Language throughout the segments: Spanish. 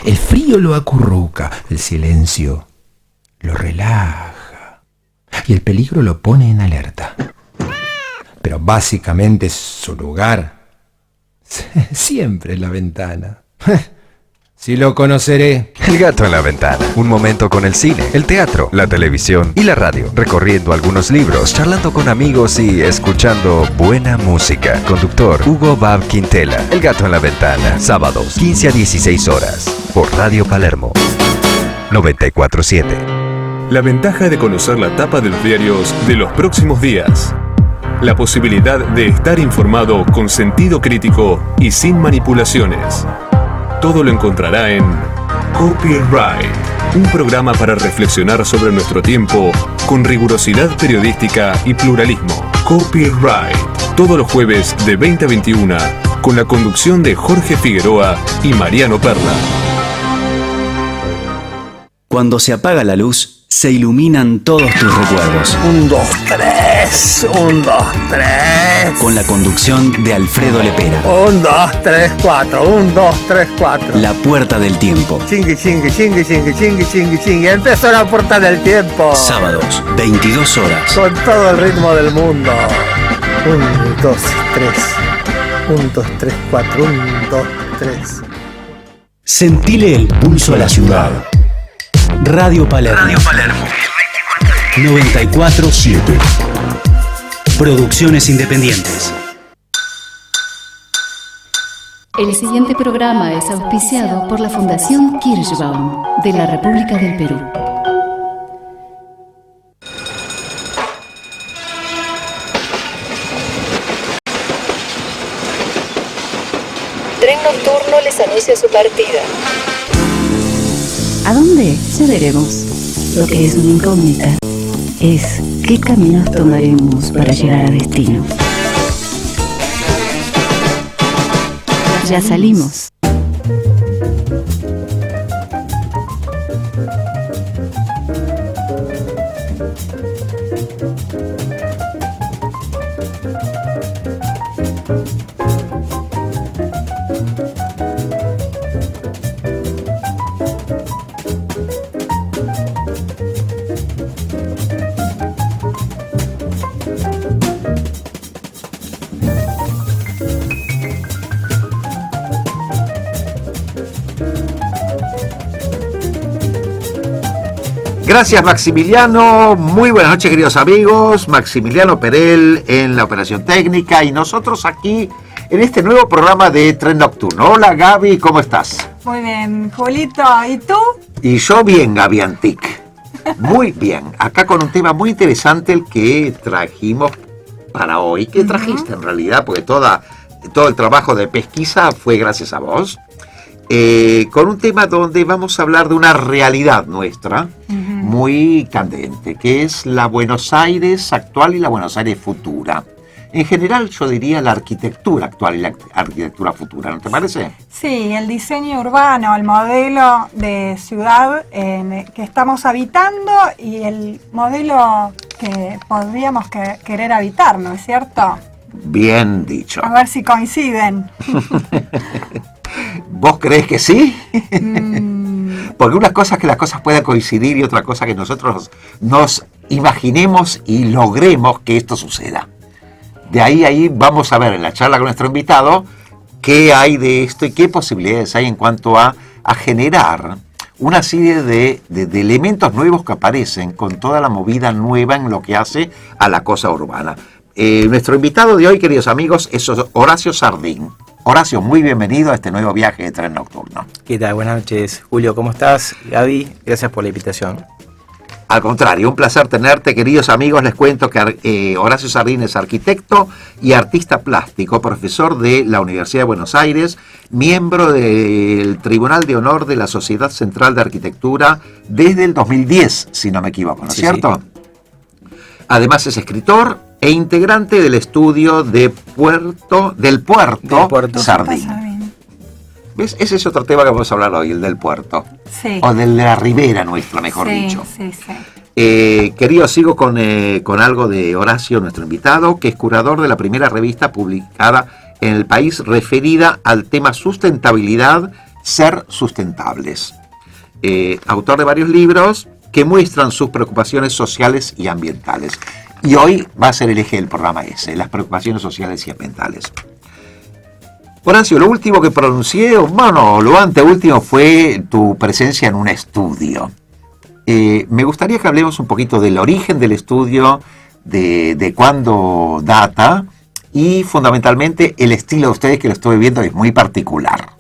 El frío lo acurruca, el silencio lo relaja y el peligro lo pone en alerta. Pero básicamente su lugar siempre es la ventana. Si lo conoceré. El gato en la ventana. Un momento con el cine, el teatro, la televisión y la radio. Recorriendo algunos libros, charlando con amigos y escuchando buena música. Conductor Hugo Bab Quintela. El gato en la ventana. Sábados, 15 a 16 horas. Por Radio Palermo 94.7. La ventaja de conocer la tapa de los diarios de los próximos días. La posibilidad de estar informado con sentido crítico y sin manipulaciones. Todo lo encontrará en Copyright, un programa para reflexionar sobre nuestro tiempo con rigurosidad periodística y pluralismo. Copyright, todos los jueves de 20 a 21, con la conducción de Jorge Figueroa y Mariano Perla. Cuando se apaga la luz, se iluminan todos tus recuerdos. 1, 2, 3, 1, 2, 3. Con la conducción de Alfredo Lepera. 1, 2, 3, 4, 1, 2, 3, 4. La puerta del tiempo. Chingui, chingui, chingui, chingui, chingui, chingui, chingui. Empezó la puerta del tiempo. Sábados, 22 horas. Con todo el ritmo del mundo. 1, 2, 3. 1, 2, 3, 4. 1, 2, 3. Sentile el pulso a la ciudad. Radio Palermo. Radio Palermo. 94.7. Producciones independientes. El siguiente programa es auspiciado por la Fundación Kirschbaum de la República del Perú. Tren Nocturno les anuncia su partida. ¿A dónde? Ya veremos. Lo que es una incógnita es qué caminos tomaremos para llegar a destino. Ya salimos. Gracias, Maximiliano. Muy buenas noches, queridos amigos. Maximiliano Perel en la operación técnica y nosotros aquí en este nuevo programa de Tren Nocturno. Hola, Gaby, ¿cómo estás? Muy bien, Julito. ¿Y tú? Y yo bien, Gaby Antic. Muy bien. Acá con un tema muy interesante el que trajimos para hoy. ¿Qué trajiste en realidad? Porque todo el trabajo de pesquisa fue gracias a vos. Con un tema donde vamos a hablar de una realidad nuestra muy candente, que es la Buenos Aires actual y la Buenos Aires futura. En general, yo diría la arquitectura actual y la arquitectura futura, ¿no te parece? Sí, el diseño urbano, el modelo de ciudad que estamos habitando y el modelo que podríamos querer habitar, ¿no es cierto? Bien dicho. A ver si coinciden. ¿Vos creés que sí? Porque una cosa es que las cosas puedan coincidir y otra cosa que nosotros nos imaginemos y logremos que esto suceda. De ahí vamos a ver en la charla con nuestro invitado qué hay de esto y qué posibilidades hay en cuanto a generar una serie de elementos nuevos que aparecen con toda la movida nueva en lo que hace a la cosa urbana. Nuestro invitado de hoy, queridos amigos, es Horacio Sardín. Horacio, muy bienvenido a este nuevo viaje de Tren Nocturno. ¿Qué tal? Buenas noches, Julio. ¿Cómo estás? Gaby, gracias por la invitación. Al contrario, un placer tenerte, queridos amigos. Les cuento que Horacio Sardín es arquitecto y artista plástico, profesor de la Universidad de Buenos Aires, miembro del Tribunal de Honor de la Sociedad Central de Arquitectura desde el 2010, si no me equivoco, ¿no es cierto? Sí. Además es escritor e integrante del estudio del puerto Sardín. ¿Ves? Ese es otro tema que vamos a hablar hoy, el del puerto. Sí. O de la ribera nuestra, mejor dicho. Sí, sí. Querido, sigo con algo de Horacio, nuestro invitado, que es curador de la primera revista publicada en el país referida al tema sustentabilidad, Ser Sustentables. Autor de varios libros que muestran sus preocupaciones sociales y ambientales. Y hoy va a ser el eje del programa ese, las preocupaciones sociales y ambientales. Horacio, lo último que pronuncié, bueno, lo anteúltimo fue tu presencia en un estudio. Me gustaría que hablemos un poquito del origen del estudio, de cuándo data y fundamentalmente el estilo de ustedes, que lo estuve viendo, es muy particular.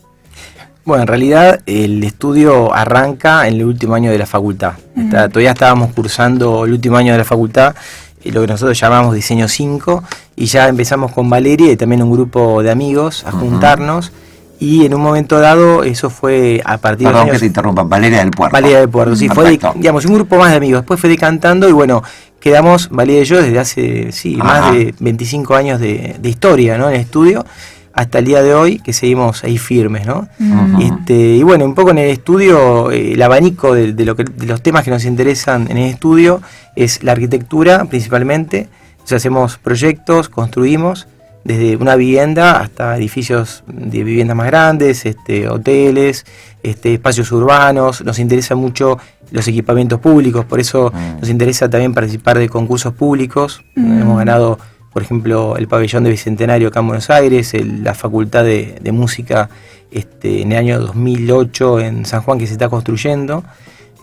Bueno, en realidad el estudio arranca en el último año de la facultad. Todavía estábamos cursando el último año de la facultad, lo que nosotros llamamos Diseño 5, y ya empezamos con Valeria y también un grupo de amigos a juntarnos, y en un momento dado, eso fue a partir de... Perdón que te interrumpan, Valeria del Puerto. Valeria del Puerto, sí, fue digamos, un grupo más de amigos. Después fue decantando y bueno, quedamos, Valeria y yo, desde hace más de 25 años de historia, ¿no? En el estudio, hasta el día de hoy, que seguimos ahí firmes, ¿no? Y bueno, un poco en el estudio, el abanico de los temas que nos interesan en el estudio es la arquitectura, principalmente. O sea, hacemos proyectos, construimos, desde una vivienda hasta edificios de viviendas más grandes, hoteles, espacios urbanos. Nos interesa mucho los equipamientos públicos, por eso nos interesa también participar de concursos públicos. Hemos ganado, por ejemplo, el pabellón de Bicentenario acá en Buenos Aires, la Facultad de Música en el año 2008 en San Juan, que se está construyendo,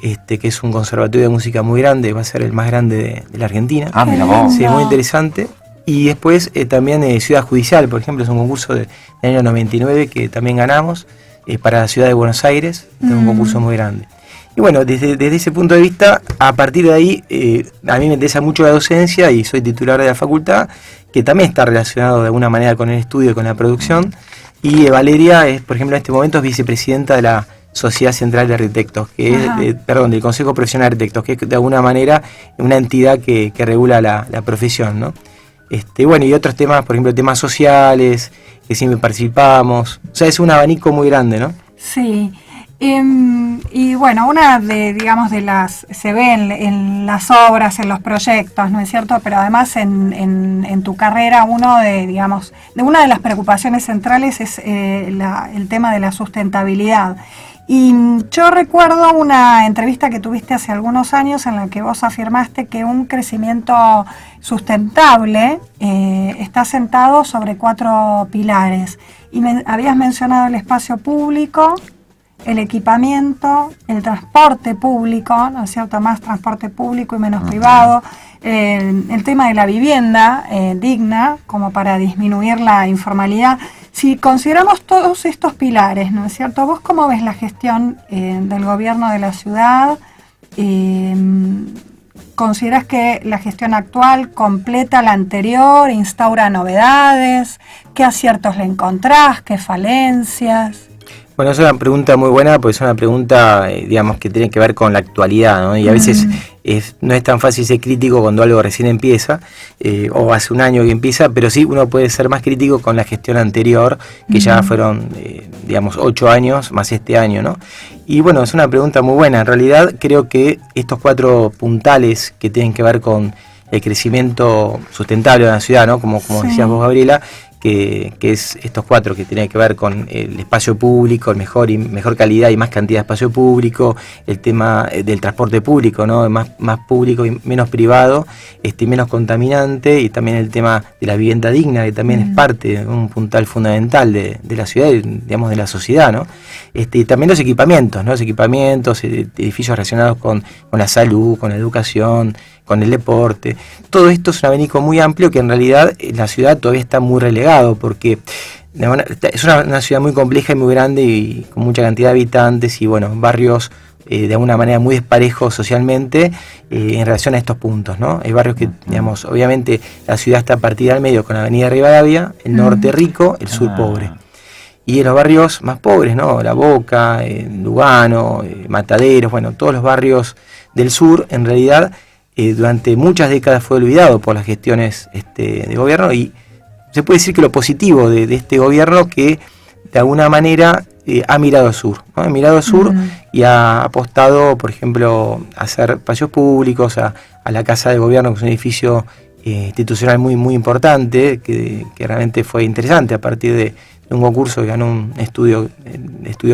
que es un conservatorio de música muy grande, va a ser el más grande de la Argentina. Mira vos. Sí, muy interesante. Y después también Ciudad Judicial, por ejemplo, es un concurso del año 99 que también ganamos para la Ciudad de Buenos Aires, es un concurso muy grande. Y bueno, desde ese punto de vista, a partir de ahí, a mí me interesa mucho la docencia y soy titular de la facultad, que también está relacionado de alguna manera con el estudio y con la producción. Y Valeria es, por ejemplo, en este momento es vicepresidenta de la Sociedad Central de Arquitectos, que es, del Consejo Profesional de Arquitectos, que es de alguna manera una entidad que regula la profesión, ¿no? Bueno, y otros temas, por ejemplo, temas sociales, que siempre participamos. O sea, es un abanico muy grande, ¿no? Sí. Y bueno, una de las, se ve en las obras, en los proyectos, ¿no es cierto? Pero además en tu carrera, una de las preocupaciones centrales es el tema de la sustentabilidad. Y yo recuerdo una entrevista que tuviste hace algunos años en la que vos afirmaste que un crecimiento sustentable está sentado sobre 4 pilares. Y habías mencionado el espacio público, el equipamiento, el transporte público, ¿no es cierto? Más transporte público y menos privado. El tema de la vivienda digna, como para disminuir la informalidad. Si consideramos todos estos pilares, ¿no es cierto? ¿Vos cómo ves la gestión del gobierno de la ciudad? ¿Considerás que la gestión actual completa la anterior, instaura novedades? ¿Qué aciertos le encontrás? ¿Qué falencias? Bueno, es una pregunta muy buena, porque es una pregunta, que tiene que ver con la actualidad, ¿no? Y a veces no es tan fácil ser crítico cuando algo recién empieza, o hace un año que empieza, pero sí uno puede ser más crítico con la gestión anterior, que ya fueron, 8 años, más este año, ¿no? Y bueno, es una pregunta muy buena. En realidad creo que estos 4 puntales que tienen que ver con el crecimiento sustentable de la ciudad, ¿no? Como decías vos, Gabriela, que es estos 4 que tienen que ver con el espacio público, mejor calidad y más cantidad de espacio público, el tema del transporte público, ¿no? Más público y menos privado, menos contaminante, y también el tema de la vivienda digna, que también es parte, un puntal fundamental de la ciudad, de la sociedad, ¿no? Y también los equipamientos, ¿no? Los equipamientos, edificios relacionados con la salud, con la educación, con el deporte. Todo esto es un abanico muy amplio que en realidad en la ciudad todavía está muy relegado, porque es una ciudad muy compleja y muy grande y con mucha cantidad de habitantes y barrios de alguna manera muy desparejos socialmente en relación a estos puntos, ¿no? Hay barrios que, obviamente la ciudad está partida al medio con la avenida Rivadavia, el norte rico, el sur pobre. Y en los barrios más pobres, ¿no? La Boca, Lugano, Mataderos, todos los barrios del sur, en realidad, durante muchas décadas fue olvidado por las gestiones de gobierno, y se puede decir que lo positivo de este gobierno, que de alguna manera ha mirado al sur, ¿no? Ha mirado al sur y ha apostado, por ejemplo, a hacer espacios públicos, a la Casa de Gobierno, que es un edificio institucional muy, muy importante, que realmente fue interesante a partir de un concurso que ganó un estudio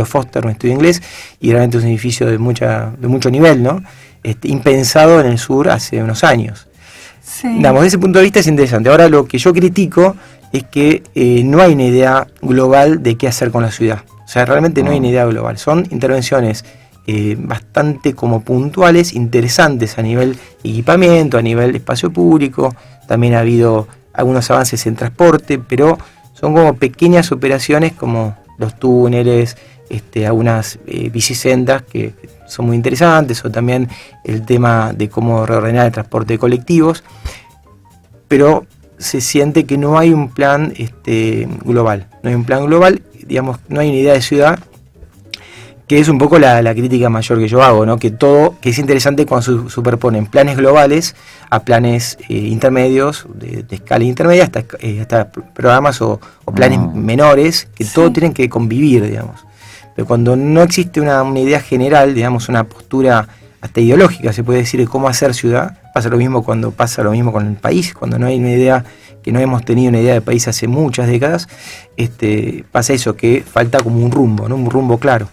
Foster, un estudio inglés, y realmente es un edificio de mucho nivel, ¿no? Impensado en el sur hace unos años. Sí. Desde ese punto de vista es interesante. Ahora lo que yo critico es que no hay una idea global de qué hacer con la ciudad. O sea, realmente no hay una idea global. Son intervenciones bastante como puntuales, interesantes a nivel equipamiento, a nivel espacio público. También ha habido algunos avances en transporte, pero son como pequeñas operaciones como los túneles, algunas bicisendas que son muy interesantes, o también el tema de cómo reordenar el transporte de colectivos, pero se siente que no hay un plan global. No hay un plan global, digamos, no hay una idea de ciudad, que es un poco la crítica mayor que yo hago, ¿no? Que es interesante cuando se superponen planes globales a planes intermedios, de escala intermedia, hasta programas o planes menores, que todos tienen que convivir, digamos. Pero cuando no existe una idea general, digamos, una postura hasta ideológica, se puede decir, de cómo hacer ciudad, pasa lo mismo con el país, cuando no hay una idea, que no hemos tenido una idea de país hace muchas décadas, pasa eso, que falta como un rumbo, ¿no? Un rumbo claro.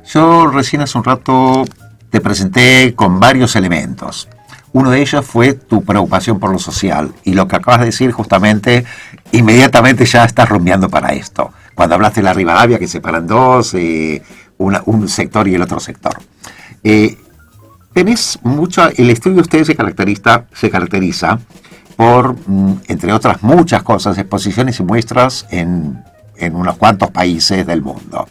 Yo recién hace un rato te presenté con varios elementos. Uno de ellos fue tu preocupación por lo social, y lo que acabas de decir justamente, inmediatamente ya estás rumbeando para esto. Cuando hablaste de la Rivadavia, que separan dos, un sector y el otro sector. Tenés mucho, el estudio de ustedes se caracteriza por, entre otras muchas cosas, exposiciones y muestras en unos cuantos países del mundo.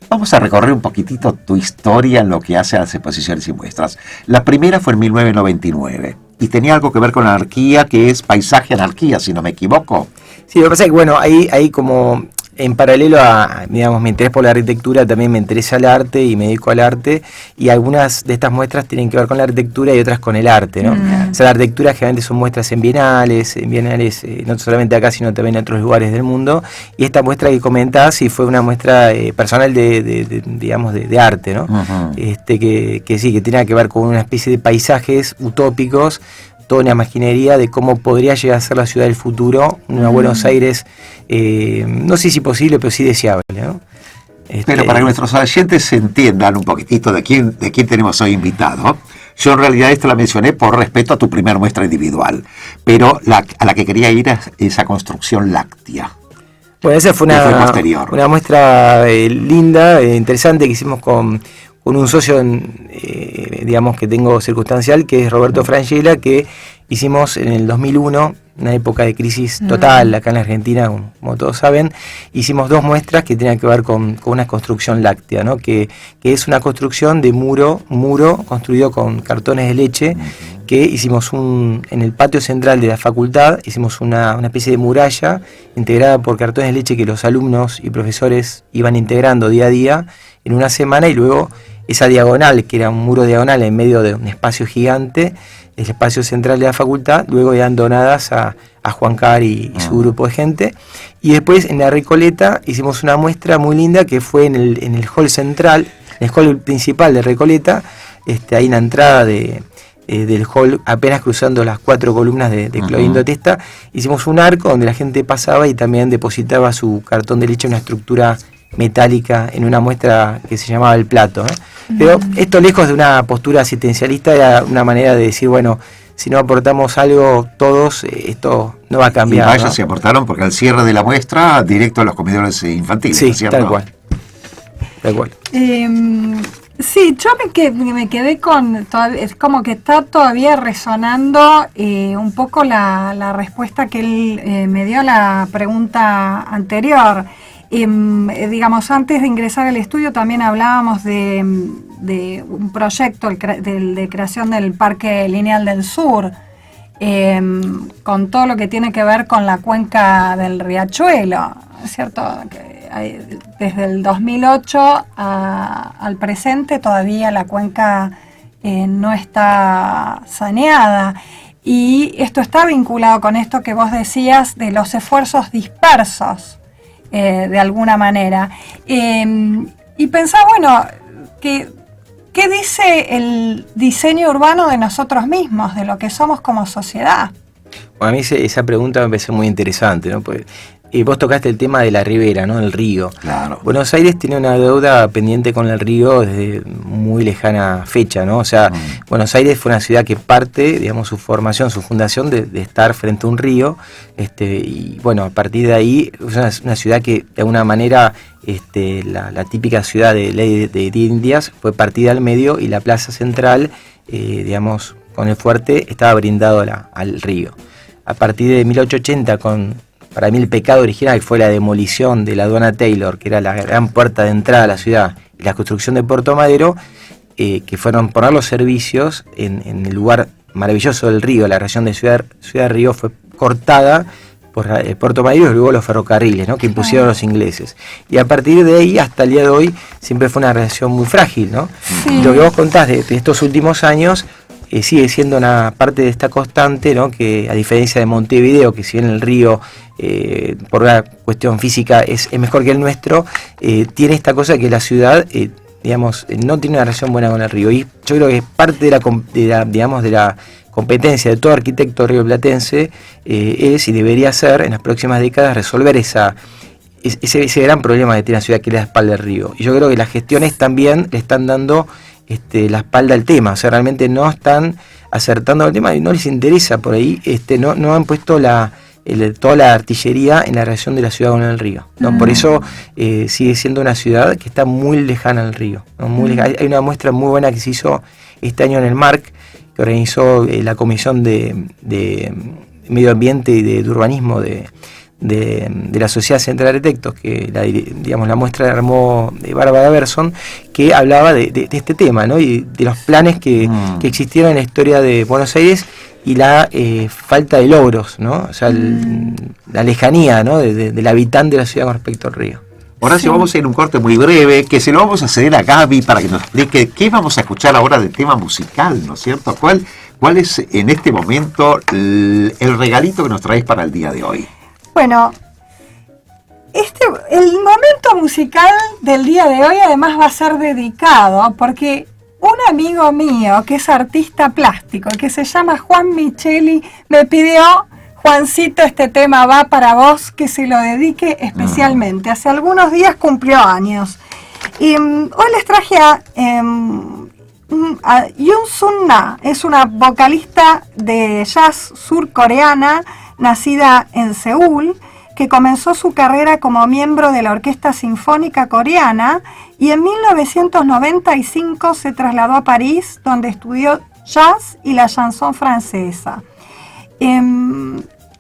Vamos a recorrer un poquitito tu historia en lo que hace a las exposiciones y muestras. La primera fue en 1999 y tenía algo que ver con la anarquía, que es Paisaje Anarquía, si no me equivoco. Sí, lo que pasa es que, bueno, ahí como en paralelo a, digamos, mi interés por la arquitectura, también me interesa el arte y me dedico al arte, y algunas de estas muestras tienen que ver con la arquitectura y otras con el arte, ¿no? O sea, la arquitectura generalmente son muestras en bienales no solamente acá, sino también en otros lugares del mundo, y esta muestra que comentás sí fue una muestra personal de arte, ¿no? Uh-huh. Que sí, que tiene que ver con una especie de paisajes utópicos, toda una imaginería de cómo podría llegar a ser la ciudad del futuro, una Buenos Aires, no sé si posible, pero sí deseable, ¿no? Pero para que nuestros oyentes se entiendan un poquitito de quién tenemos hoy invitado, yo en realidad esto la mencioné por respeto a tu primer muestra individual, pero a la que quería ir es esa construcción láctea. Bueno, esa fue una muestra linda, interesante, que hicimos con un socio, digamos, que tengo circunstancial, que es Roberto Frangella, que hicimos en el 2001, una época de crisis total acá en la Argentina, como todos saben. Hicimos 2 muestras que tenían que ver con una construcción láctea, ¿no? Que es una construcción de muro construido con cartones de leche, que hicimos en el patio central de la facultad, hicimos una especie de muralla integrada por cartones de leche que los alumnos y profesores iban integrando día a día en una semana, y luego esa diagonal, que era un muro diagonal en medio de un espacio gigante, el espacio central de la facultad, luego eran donadas a Juan Car y su grupo de gente. Y después en la Recoleta hicimos una muestra muy linda que fue en el hall central, en el hall principal de Recoleta, ahí en la entrada del hall, apenas cruzando las 4 columnas de Clovindo Testa, hicimos un arco donde la gente pasaba y también depositaba su cartón de leche en una estructura metálica en una muestra que se llamaba El Plato, ¿eh? Pero esto, lejos de una postura asistencialista, era una manera de decir, bueno, si no aportamos algo todos, esto no va a cambiar. Y vaya, ¿no? Se aportaron, porque al cierre de la muestra, directo a los comedores infantiles, sí, ¿cierto? Tal cual. Sí, yo me quedé con, es como que está todavía resonando un poco la respuesta que él me dio a la pregunta anterior. Digamos, antes de ingresar al estudio también hablábamos de un proyecto de creación del Parque Lineal del Sur, con todo lo que tiene que ver con la cuenca del Riachuelo, ¿cierto? Desde el 2008 al presente todavía la cuenca no está saneada. Y esto está vinculado con esto que vos decías de los esfuerzos dispersos, de alguna manera. Y pensaba, bueno, ¿qué dice el diseño urbano de nosotros mismos, de lo que somos como sociedad? Bueno, a mí esa pregunta me parece muy interesante, ¿no? Pues vos tocaste el tema de la ribera, ¿no? El río. Claro. Buenos Aires tiene una deuda pendiente con el río desde muy lejana fecha, ¿no? O sea, Buenos Aires fue una ciudad que parte, digamos, su formación, su fundación de estar frente a un río, y bueno, a partir de ahí es una ciudad que de alguna manera la típica ciudad de Indias fue partida al medio y la plaza central, digamos, con el fuerte estaba brindado al río. A partir de 1880, para mí el pecado original fue la demolición de la aduana Taylor, que era la gran puerta de entrada a la ciudad, y la construcción de Puerto Madero, que fueron poner los servicios en el lugar maravilloso del río. La región de Ciudad Río fue cortada por el Puerto Madero y luego los ferrocarriles, ¿no? Que impusieron los ingleses. Y a partir de ahí, hasta el día de hoy, siempre fue una relación muy frágil, ¿no? Sí. Y lo que vos contás de estos últimos años sigue siendo una parte de esta constante, ¿no? Que a diferencia de Montevideo, que si bien el río por una cuestión física es mejor que el nuestro, tiene esta cosa que la ciudad digamos, no tiene una relación buena con el río. Y yo creo que es parte de la competencia de todo arquitecto rioplatense es y debería ser en las próximas décadas resolver ese gran problema que tiene la ciudad, que es la espalda del río. Y yo creo que las gestiones también le están dando la espalda al tema, o sea, realmente no están acertando el tema y no les interesa por ahí, no han puesto toda la artillería en la relación de la ciudad con el río, ¿no? Por eso sigue siendo una ciudad que está muy lejana al río, ¿no? Hay una muestra muy buena que se hizo este año en el MARC, que organizó la Comisión de Medio Ambiente y de Urbanismo de la Sociedad Central de Arquitectos, que la muestra la armó Bárbara Berson, que hablaba de este tema, ¿no? Y de los planes que existieron en la historia de Buenos Aires y la falta de logros, ¿no? O sea, la lejanía, ¿no? del habitante de la ciudad con respecto al río. Horacio, vamos a ir a un corte muy breve, que se lo vamos a ceder a Gaby para que nos explique qué vamos a escuchar ahora del tema musical, ¿no es cierto? ¿Cuál es en este momento el regalito que nos traéis para el día de hoy? Bueno, el momento musical del día de hoy además va a ser dedicado porque un amigo mío que es artista plástico, que se llama Juan Micheli, me pidió: Juancito, este tema va para vos, que se lo dedique especialmente. Hace algunos días cumplió años. Y hoy les traje a Yoon Sun Na. Es una vocalista de jazz surcoreana, nacida en Seúl, que comenzó su carrera como miembro de la Orquesta Sinfónica Coreana y en 1995 se trasladó a París, donde estudió jazz y la chanson francesa.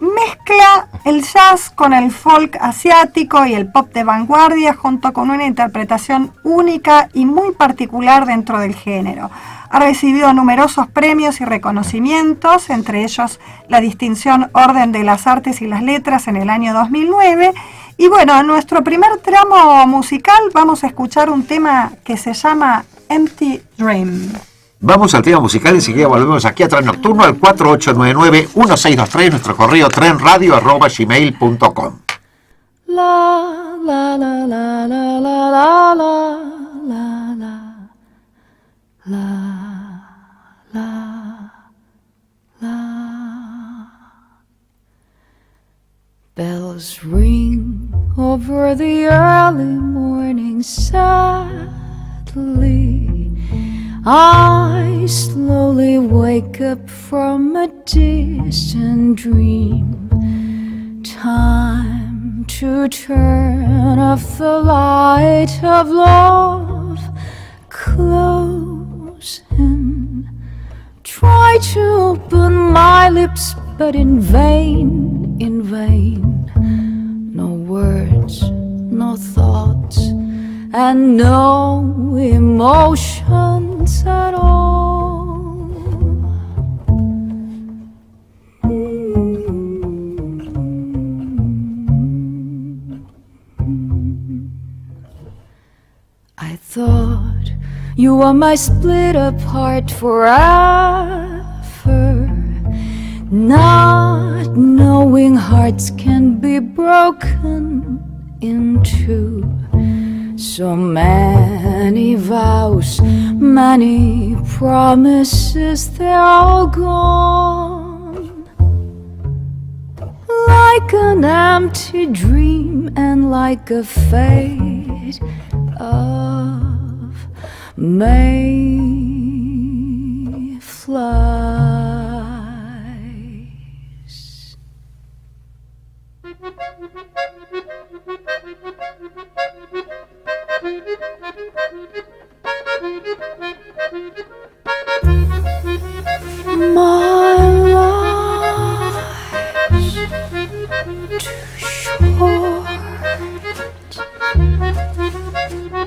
Mezcla el jazz con el folk asiático y el pop de vanguardia, junto con una interpretación única y muy particular dentro del género. Ha recibido numerosos premios y reconocimientos, entre ellos la distinción Orden de las Artes y las Letras en el año 2009. Y bueno, en nuestro primer tramo musical vamos a escuchar un tema que se llama Empty Dream. Vamos al tema musical, enseguida volvemos aquí a Tren Nocturno al 4899-1623, nuestro correo trenradio@gmail.com. La la la la la la la la la la la. Bells ring over the early morning sadly. I slowly wake up from a distant dream. Time to turn off the light of love. Close in. Try to open my lips, but in vain, in vain. No words, no thoughts, and no emotions at all. I thought you were my split apart forever, not knowing hearts can be broken in two. So many vows, many promises, they're all gone. Like like an empty dream and like a fate of mayflies. My life's too short,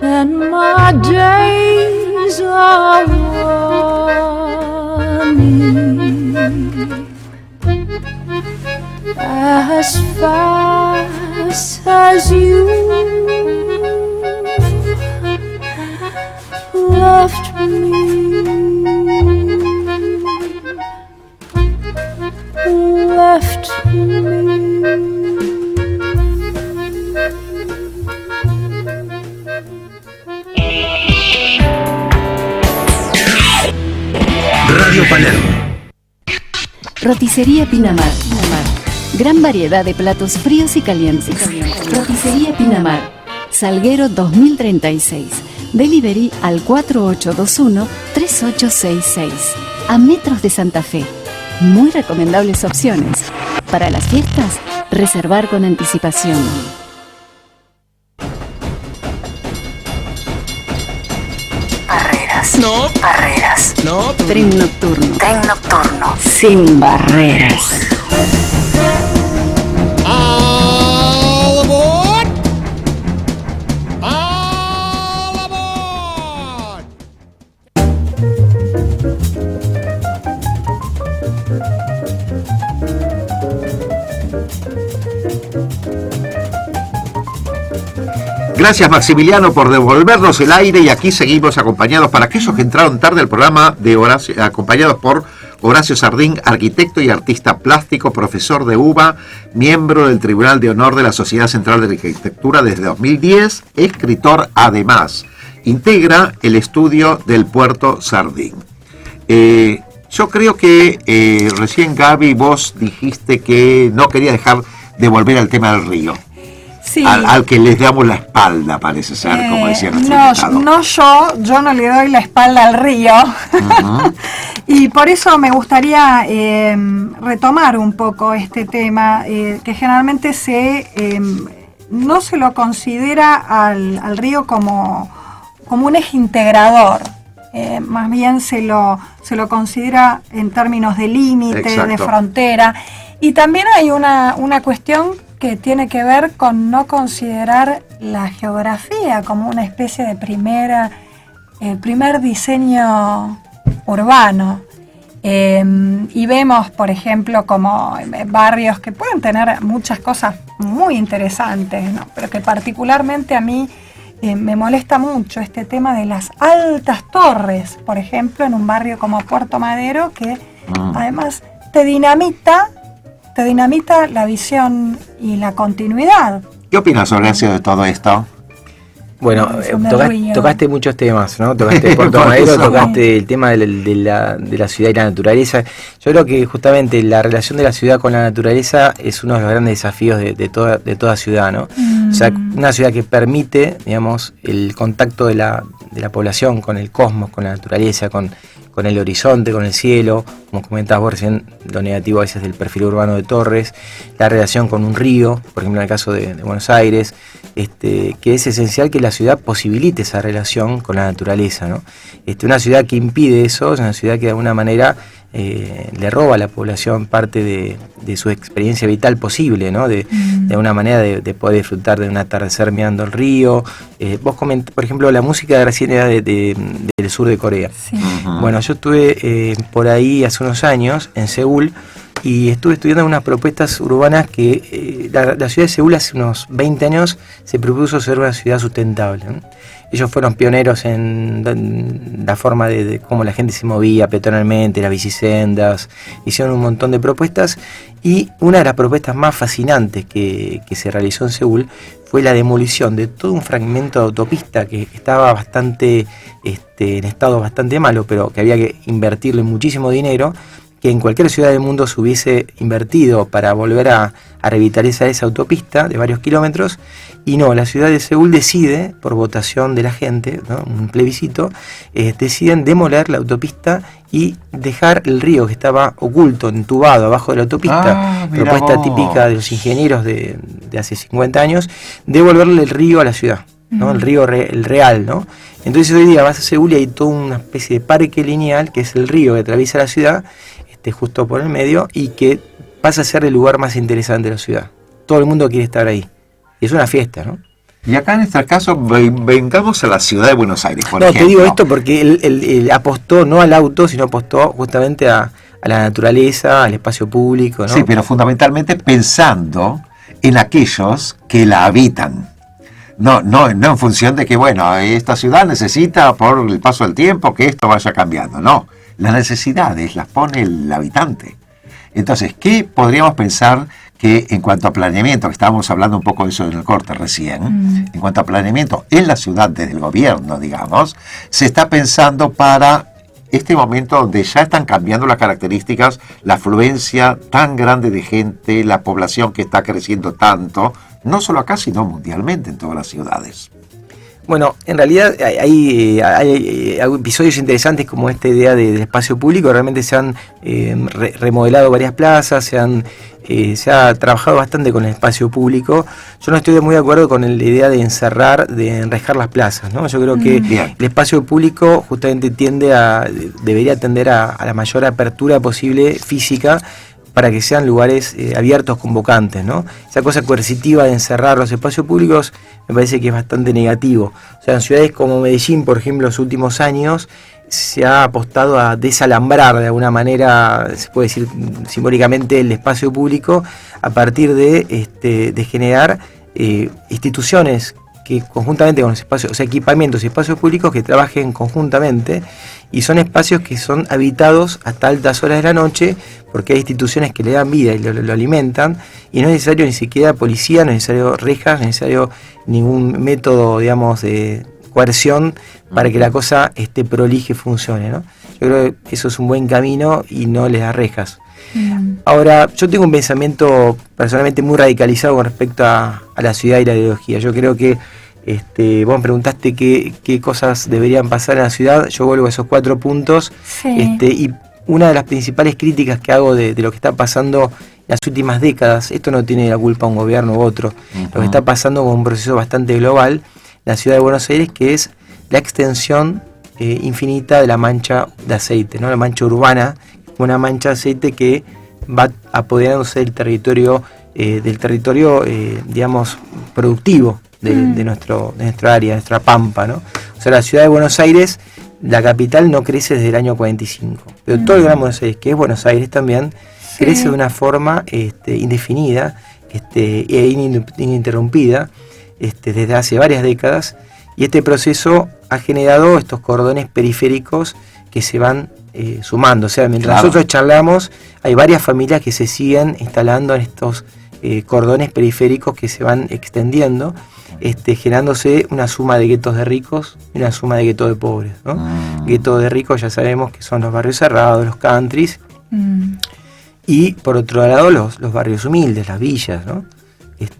and my days are running as fast as you left me. Left me. Radio Palermo. Roticería Pinamar. Gran variedad de platos fríos y calientes. Roticería Pinamar. Salguero 2036. Delivery al 4821-3866. A metros de Santa Fe. Muy recomendables opciones. Para las fiestas, reservar con anticipación. Barreras. No. Barreras. No. Tren nocturno. Tren nocturno. Sin barreras. All aboard. Gracias, Maximiliano, por devolvernos el aire, y aquí seguimos acompañados, para aquellos que entraron tarde al programa, de Horacio, acompañados por Horacio Sardín, arquitecto y artista plástico, profesor de UBA, miembro del Tribunal de Honor de la Sociedad Central de Arquitectura desde 2010, escritor además. Integra el estudio del Puerto Sardín. Yo creo que recién, Gaby, vos dijiste que no quería dejar de volver al tema del río. Sí. Al que les damos la espalda, parece ser, como decía nuestro invitado. Yo no le doy la espalda al río. Uh-huh. Y por eso me gustaría retomar un poco este tema, que generalmente no se lo considera al río como un eje integrador. Más bien se lo considera en términos de límite, de frontera. Y también hay una cuestión que tiene que ver con no considerar la geografía como una especie de primer diseño urbano. Y vemos, por ejemplo, como barrios que pueden tener muchas cosas muy interesantes, ¿no? Pero que particularmente a mí me molesta mucho este tema de las altas torres, por ejemplo, en un barrio como Puerto Madero, que además te dinamita la visión y la continuidad. ¿Qué opinas, Horacio, de todo esto? Bueno, tocaste muchos temas, ¿no? Tocaste Puerto Madero, tocaste el tema de la ciudad y la naturaleza. Yo creo que justamente la relación de la ciudad con la naturaleza es uno de los grandes desafíos de toda ciudad, ¿no? O sea, una ciudad que permite, digamos, el contacto de la población con el cosmos, con la naturaleza, con el horizonte, con el cielo, como comentabas vos recién, lo negativo a veces del perfil urbano de Torres, la relación con un río, por ejemplo en el caso de Buenos Aires, que es esencial que la ciudad posibilite esa relación con la naturaleza, ¿no? Una ciudad que impide eso es una ciudad que de alguna manera le roba a la población parte de su experiencia vital posible, ¿no? De alguna manera de poder disfrutar de un atardecer mirando el río. Vos comentás, por ejemplo, la música recién era del sur de Corea. Sí. Bueno, yo estuve por ahí hace unos años en Seúl y estuve estudiando unas propuestas urbanas que la ciudad de Seúl hace unos 20 años se propuso ser una ciudad sustentable, ¿no? Ellos fueron pioneros en la forma de cómo la gente se movía peatonalmente, las bicisendas, hicieron un montón de propuestas, y una de las propuestas más fascinantes que se realizó en Seúl fue la demolición de todo un fragmento de autopista que estaba bastante en estado bastante malo, pero que había que invertirle muchísimo dinero, que en cualquier ciudad del mundo se hubiese invertido para volver a revitalizar esa autopista de varios kilómetros, y no, la ciudad de Seúl decide, por votación de la gente, ¿no?, un plebiscito, deciden demoler la autopista y dejar el río que estaba oculto, entubado abajo de la autopista, propuesta típica de los ingenieros de hace 50 años, devolverle el río a la ciudad, ¿no? El río el real, ¿no? Entonces hoy día vas a Seúl y hay toda una especie de parque lineal, que es el río que atraviesa la ciudad, justo por el medio, y que pasa a ser el lugar más interesante de la ciudad. Todo el mundo quiere estar ahí. Y es una fiesta, ¿no? Y acá en este caso, vengamos a la ciudad de Buenos Aires, por ejemplo. Te digo esto porque él apostó no al auto, sino apostó justamente a la naturaleza, al espacio público, ¿no? Sí, pero fundamentalmente pensando en aquellos que la habitan. No en función de que, bueno, esta ciudad necesita, por el paso del tiempo, que esto vaya cambiando. No, las necesidades las pone el habitante. Entonces, ¿qué podríamos pensar que en cuanto a planeamiento, que estábamos hablando un poco de eso en el corte recién, en cuanto a planeamiento en la ciudad desde el gobierno, digamos, se está pensando para este momento donde ya están cambiando las características, la afluencia tan grande de gente, la población que está creciendo tanto, no solo acá, sino mundialmente en todas las ciudades? Bueno, en realidad hay episodios interesantes como esta idea del espacio público. Realmente se han remodelado varias plazas, se ha trabajado bastante con el espacio público. Yo no estoy muy de acuerdo con la idea de enrejar las plazas, ¿no? Yo creo que el espacio público justamente debería tender a la mayor apertura posible física, para que sean lugares abiertos, convocantes, ¿no? Esa cosa coercitiva de encerrar los espacios públicos me parece que es bastante negativo. O sea, en ciudades como Medellín, por ejemplo, en los últimos años se ha apostado a desalambrar de alguna manera, se puede decir simbólicamente, el espacio público a partir de generar instituciones que conjuntamente con los espacios, o sea, equipamientos y espacios públicos que trabajen conjuntamente, y son espacios que son habitados hasta altas horas de la noche, porque hay instituciones que le dan vida y lo alimentan, y no es necesario ni siquiera policía, no es necesario rejas, no es necesario ningún método, digamos, de coerción para que la cosa prolije y funcione, ¿no? Yo creo que eso es un buen camino y no les da rejas. Ahora, yo tengo un pensamiento personalmente muy radicalizado con respecto a la ciudad y la ideología. Yo creo que vos me preguntaste qué cosas deberían pasar en la ciudad. Yo vuelvo a esos 4 puntos. Sí. Y una de las principales críticas que hago de lo que está pasando en las últimas décadas, esto no tiene la culpa un gobierno u otro, lo que está pasando con un proceso bastante global en la ciudad de Buenos Aires, que es la extensión infinita de la mancha de aceite, ¿no? La mancha urbana, una mancha de aceite que va apoderándose del territorio, digamos, productivo de nuestra área, de nuestra pampa, ¿no? O sea, la ciudad de Buenos Aires, la capital, no crece desde el año 45, pero todo el Gran Buenos Aires, que es Buenos Aires también, crece de una forma indefinida e ininterrumpida desde hace varias décadas, y este proceso ha generado estos cordones periféricos que se van sumando. O sea, mientras nosotros charlamos, hay varias familias que se siguen instalando en estos cordones periféricos que se van extendiendo, generándose una suma de guetos de ricos y una suma de guetos de pobres, ¿no? Guetos de ricos ya sabemos que son los barrios cerrados, los countries, y por otro lado los barrios humildes, las villas, ¿no?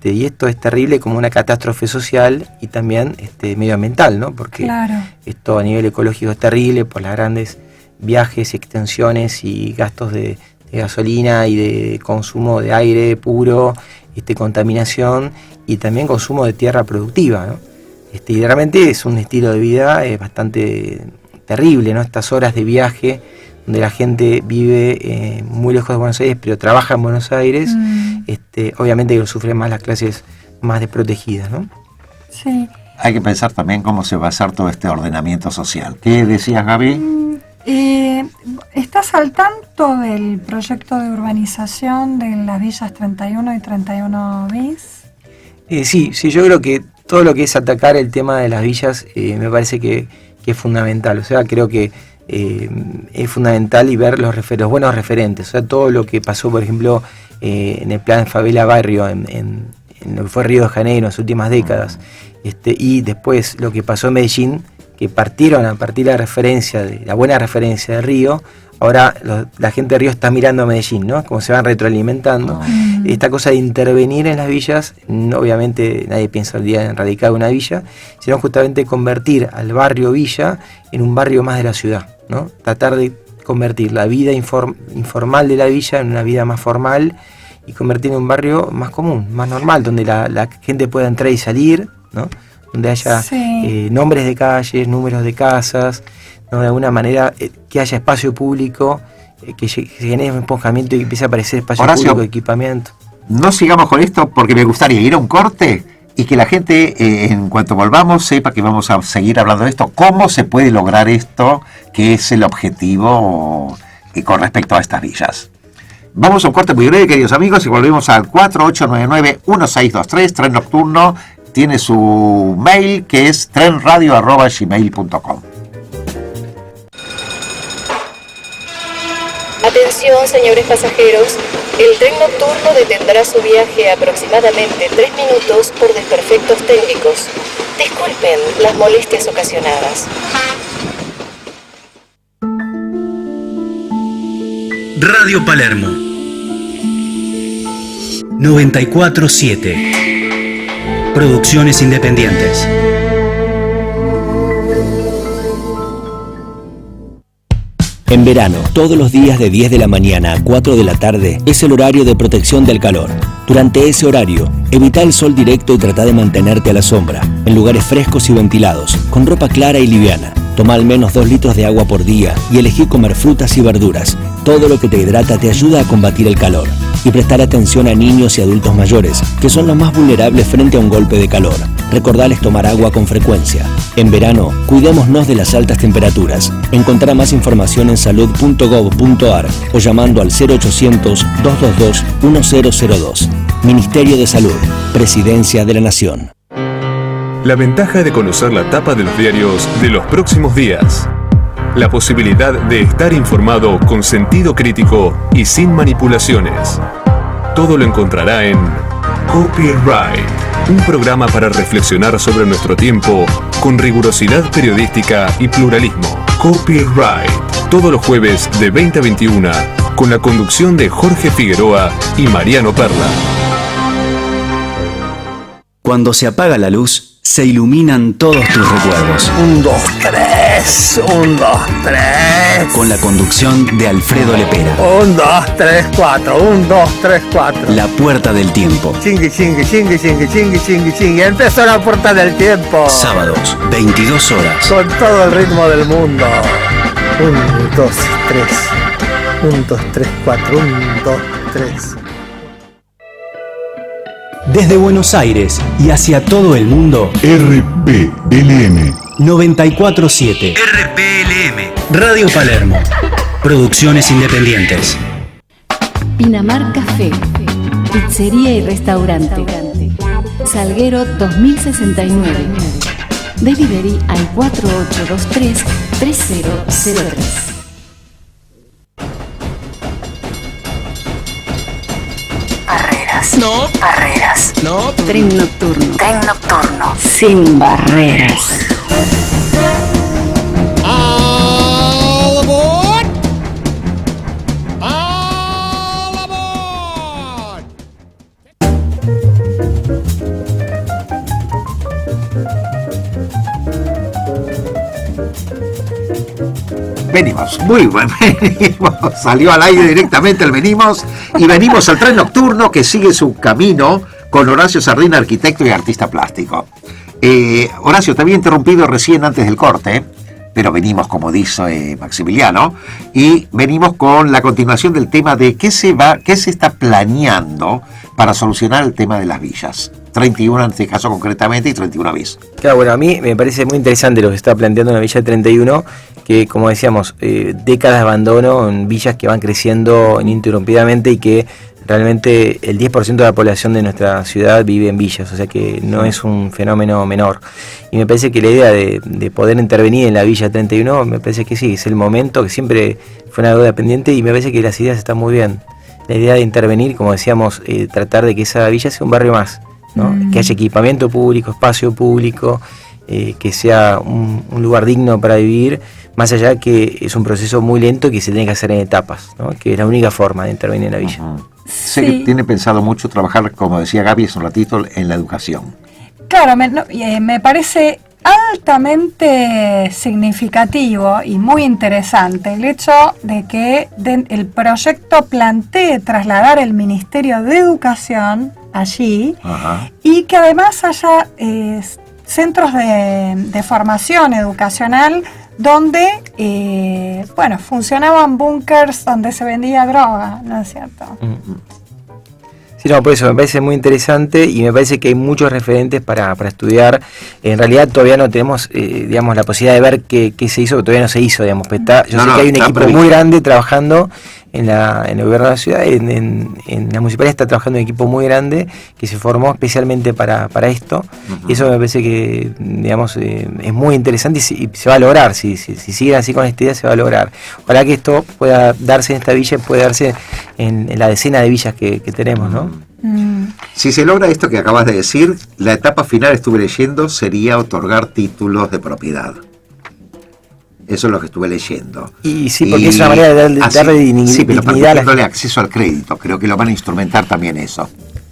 Y esto es terrible como una catástrofe social y también medioambiental, ¿no? Porque esto a nivel ecológico es terrible por las grandes viajes, extensiones y gastos de gasolina y de consumo de aire puro, contaminación y también consumo de tierra productiva, ¿no? Y realmente es un estilo de vida bastante terrible, ¿no? Estas horas de viaje donde la gente vive muy lejos de Buenos Aires pero trabaja en Buenos Aires, obviamente que lo sufren más las clases más desprotegidas, ¿no? Sí. Hay que pensar también cómo se va a hacer todo este ordenamiento social. ¿Qué decías, Gaby? ¿Estás al tanto del proyecto de urbanización de las villas 31 y 31 bis? Sí, yo creo que todo lo que es atacar el tema de las villas me parece que es fundamental. O sea, creo que es fundamental y ver los buenos referentes. O sea, todo lo que pasó, por ejemplo, en el plan Favela Barrio, en lo que fue Río de Janeiro en las últimas décadas, y después lo que pasó en Medellín, que partieron a partir de la buena referencia de Río. Ahora la gente de Río está mirando a Medellín, ¿no? Como se van retroalimentando. Esta cosa de intervenir en las villas, obviamente nadie piensa el día en radicar una villa, sino justamente convertir al barrio villa en un barrio más de la ciudad, ¿no? Tratar de convertir la vida informal de la villa en una vida más formal y convertir en un barrio más común, más normal, donde la gente pueda entrar y salir, ¿no? Donde haya nombres de calles, números de casas, ¿no? De alguna manera que haya espacio público, que se genere un empujamiento y empiece a aparecer espacio Horacio, público, equipamiento. No sigamos con esto porque me gustaría ir a un corte y que la gente, en cuanto volvamos, sepa que vamos a seguir hablando de esto, cómo se puede lograr esto, que es el objetivo con respecto a estas villas. Vamos a un corte muy breve, queridos amigos, y volvemos al 4899-1623, Tren Nocturno. Tiene su mail, que es trenradio@gmail.com. Atención, señores pasajeros, el tren nocturno detendrá su viaje aproximadamente 3 minutos por desperfectos técnicos. Disculpen las molestias ocasionadas. Radio Palermo 94.7. Producciones independientes. En verano, todos los días de 10 de la mañana a 4 de la tarde es el horario de protección del calor. Durante ese horario, evita el sol directo y trata de mantenerte a la sombra, en lugares frescos y ventilados, con ropa clara y liviana. Toma al menos 2 litros de agua por día y elegí comer frutas y verduras. Todo lo que te hidrata te ayuda a combatir el calor. Y prestar atención a niños y adultos mayores, que son los más vulnerables frente a un golpe de calor. Recordales tomar agua con frecuencia. En verano, cuidémonos de las altas temperaturas. Encontrá más información en salud.gov.ar o llamando al 0800-222-1002. Ministerio de Salud, Presidencia de la Nación. La ventaja de conocer la tapa de los diarios de los próximos días. La posibilidad de estar informado con sentido crítico y sin manipulaciones. Todo lo encontrará en Copyright, un programa para reflexionar sobre nuestro tiempo con rigurosidad periodística y pluralismo. Copyright, todos los jueves de 20 a 21, con la conducción de Jorge Figueroa y Mariano Perla. Cuando se apaga la luz, se iluminan todos tus recuerdos. 1, 2, 3, 1, 2, 3. Con la conducción de Alfredo Lepera. 1, 2, 3, 4, 1, 2, 3, 4. La puerta del tiempo. Chingui, chingui, chingui, chingui, chingui, chingui, chingui. Empezó la puerta del tiempo. Sábados, 22 horas. Con todo el ritmo del mundo. 1, 2, 3. 1, 2, 3, 4. 1, 2, 3. Desde Buenos Aires y hacia todo el mundo, RPLM 94.7. RPLM Radio Palermo. Producciones independientes. Pinamar Café, pizzería y restaurante. Salguero 2069. Delivery al 4823-3003. No. Barreras. No. Tren nocturno. Tren nocturno. Sin barreras. All aboard. All aboard. Venimos, muy bueno, venimos. Salió al aire directamente el venimos y venimos al tren nocturno que sigue su camino con Horacio Sardina, arquitecto y artista plástico. Horacio, te había interrumpido recién antes del corte, pero venimos, como dice Maximiliano, y venimos con la continuación del tema de qué se está planeando para solucionar el tema de las villas. 31 en este caso concretamente y 31 bis. Claro, bueno, a mí me parece muy interesante lo que está planteando en la Villa 31, que como decíamos, décadas de abandono en villas que van creciendo ininterrumpidamente y que realmente el 10% de la población de nuestra ciudad vive en villas, o sea que no es un fenómeno menor. Y me parece que la idea de poder intervenir en la Villa 31, me parece que sí, es el momento, que siempre fue una duda pendiente y me parece que las ideas están muy bien. La idea de intervenir, como decíamos, tratar de que esa villa sea un barrio más, ¿no? Que haya equipamiento público, espacio público, que sea un lugar digno para vivir, más allá que es un proceso muy lento que se tiene que hacer en etapas, ¿no? Que es la única forma de intervenir en la villa. Sé que tiene pensado mucho trabajar, como decía Gaby hace un ratito, en la educación. Claro, me parece altamente significativo y muy interesante el hecho de que el proyecto plantee trasladar el Ministerio de Educación allí. Ajá. Y que además haya centros de formación educacional donde funcionaban búnkers donde se vendía droga, ¿no es cierto? Sí, no, por eso me parece muy interesante y me parece que hay muchos referentes para estudiar. En realidad todavía no tenemos la posibilidad de ver qué se hizo, todavía no se hizo, digamos. Yo sé que hay un equipo muy grande trabajando en el gobierno de la ciudad, en la municipalidad está trabajando un equipo muy grande que se formó especialmente para esto. Y eso me parece que, digamos, es muy interesante y se va a lograr. Si siguen así con esta idea, se va a lograr. Ojalá que esto pueda darse en esta villa, pueda darse en la decena de villas que tenemos, ¿no? Si se logra esto que acabas de decir, la etapa final, estuve leyendo, sería otorgar títulos de propiedad. Eso es lo que estuve leyendo. Y sí, porque es una manera de darle dignidad. Sí, pero dándole acceso al crédito. Creo que lo van a instrumentar también eso.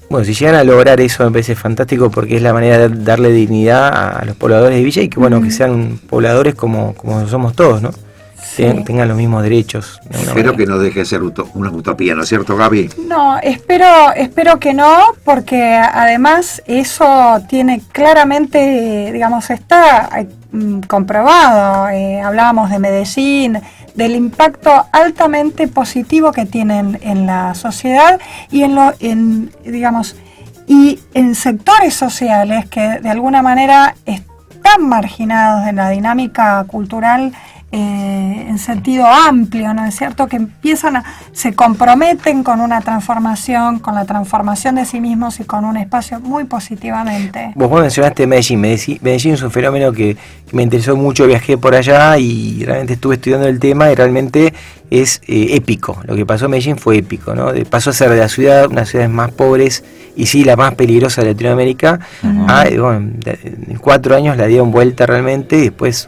Bueno, si llegan a lograr eso me parece fantástico porque es la manera de darle dignidad a los pobladores de villa y que que sean pobladores como somos todos, ¿no? Sí. Tengan los mismos derechos. Espero que no deje de ser una utopía, ¿no es cierto, Gaby? No, espero que no, porque además eso tiene claramente, digamos, está comprobado. Hablábamos de Medellín, del impacto altamente positivo que tienen en la sociedad y en sectores sociales que de alguna manera están marginados en la dinámica cultural en sentido amplio, ¿no es cierto? Que se comprometen con una transformación, con la transformación de sí mismos y con un espacio muy positivamente. Vos mencionaste Medellín. Medellín es un fenómeno que me interesó mucho, viajé por allá y realmente estuve estudiando el tema y realmente es épico. Lo que pasó en Medellín fue épico, ¿no? Pasó a ser de la ciudad, una de las ciudades más pobres y sí, la más peligrosa de Latinoamérica, en 4 años la dieron vuelta realmente y después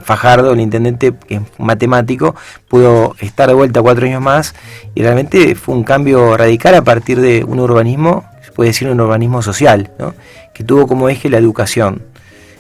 Fajardo, el intendente, que es matemático, pudo estar de vuelta 4 años más y realmente fue un cambio radical a partir de un urbanismo, se puede decir un urbanismo social, ¿no? Que tuvo como eje la educación.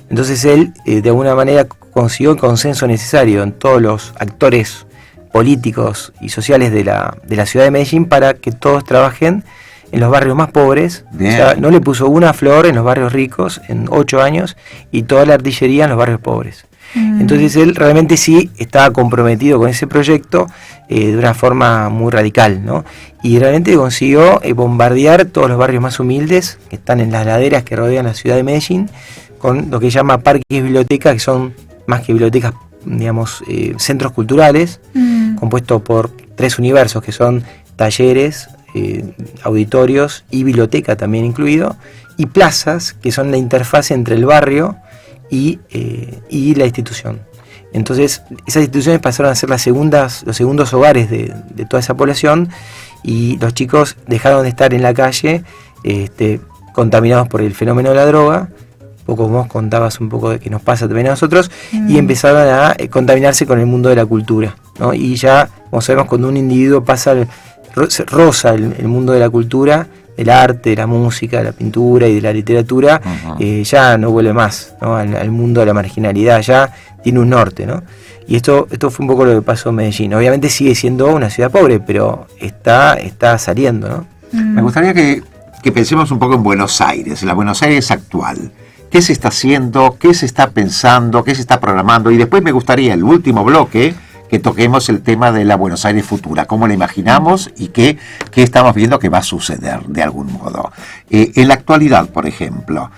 Entonces él de alguna manera consiguió el consenso necesario en todos los actores políticos y sociales de la ciudad de Medellín para que todos trabajen en los barrios más pobres. O sea, no le puso una flor en los barrios ricos en 8 años y toda la artillería en los barrios pobres. Entonces él realmente sí estaba comprometido con ese proyecto de una forma muy radical, ¿no? Y realmente consiguió bombardear todos los barrios más humildes que están en las laderas que rodean la ciudad de Medellín con lo que llama parques y bibliotecas, que son más que bibliotecas, digamos, centros culturales compuestos por 3 universos que son talleres, auditorios y biblioteca también incluido, y plazas que son la interfaz entre el barrio y la institución. Entonces esas instituciones pasaron a ser los segundos hogares de toda esa población y los chicos dejaron de estar en la calle contaminados por el fenómeno de la droga, poco vos contabas un poco de que nos pasa también a nosotros, y empezaron a contaminarse con el mundo de la cultura, ¿no? Y ya, como sabemos, cuando un individuo roza el mundo de la cultura, del arte, de la música, de la pintura y de la literatura, ya no vuelve más, ¿no? al mundo de la marginalidad, ya tiene un norte, ¿no? Y esto fue un poco lo que pasó en Medellín. Obviamente sigue siendo una ciudad pobre, pero está saliendo, ¿no? Me gustaría que pensemos un poco en Buenos Aires, la Buenos Aires actual. ¿Qué se está haciendo? ¿Qué se está pensando? ¿Qué se está programando? Y después me gustaría, el último bloque, que toquemos el tema de la Buenos Aires futura, cómo la imaginamos y qué estamos viendo que va a suceder de algún modo. En la actualidad, por ejemplo,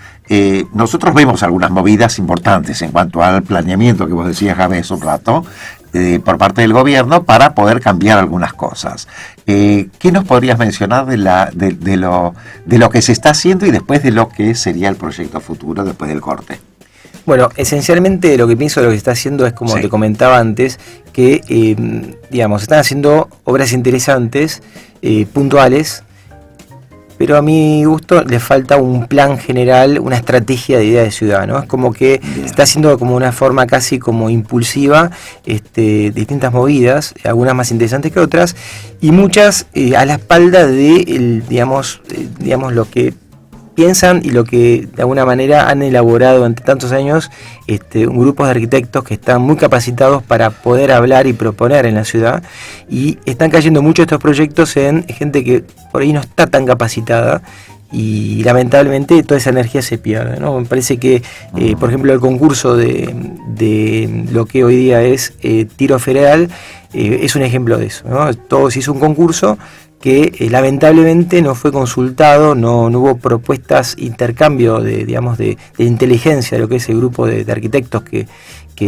nosotros vemos algunas movidas importantes en cuanto al planeamiento que vos decías, Gaby, hace un rato, por parte del gobierno para poder cambiar algunas cosas. ¿Qué nos podrías mencionar de lo que se está haciendo y después de lo que sería el proyecto futuro después del corte? Bueno, esencialmente lo que pienso de lo que se está haciendo es, como te comentaba antes, que, digamos, están haciendo obras interesantes, puntuales, pero a mi gusto le falta un plan general, una estrategia de idea de ciudad, ¿no? Es como que se está haciendo como una forma casi como impulsiva, distintas movidas, algunas más interesantes que otras, y muchas a la espalda de, digamos, lo que piensan y lo que de alguna manera han elaborado durante tantos años grupos de arquitectos que están muy capacitados para poder hablar y proponer en la ciudad, y están cayendo muchos de estos proyectos en gente que por ahí no está tan capacitada, y lamentablemente toda esa energía se pierde, ¿no? Me parece que, por ejemplo, el concurso de lo que hoy día es Tiro Federal es un ejemplo de eso, ¿no? Todo se hizo un concurso que lamentablemente no fue consultado, no hubo propuestas, intercambio de inteligencia de lo que es el grupo de arquitectos que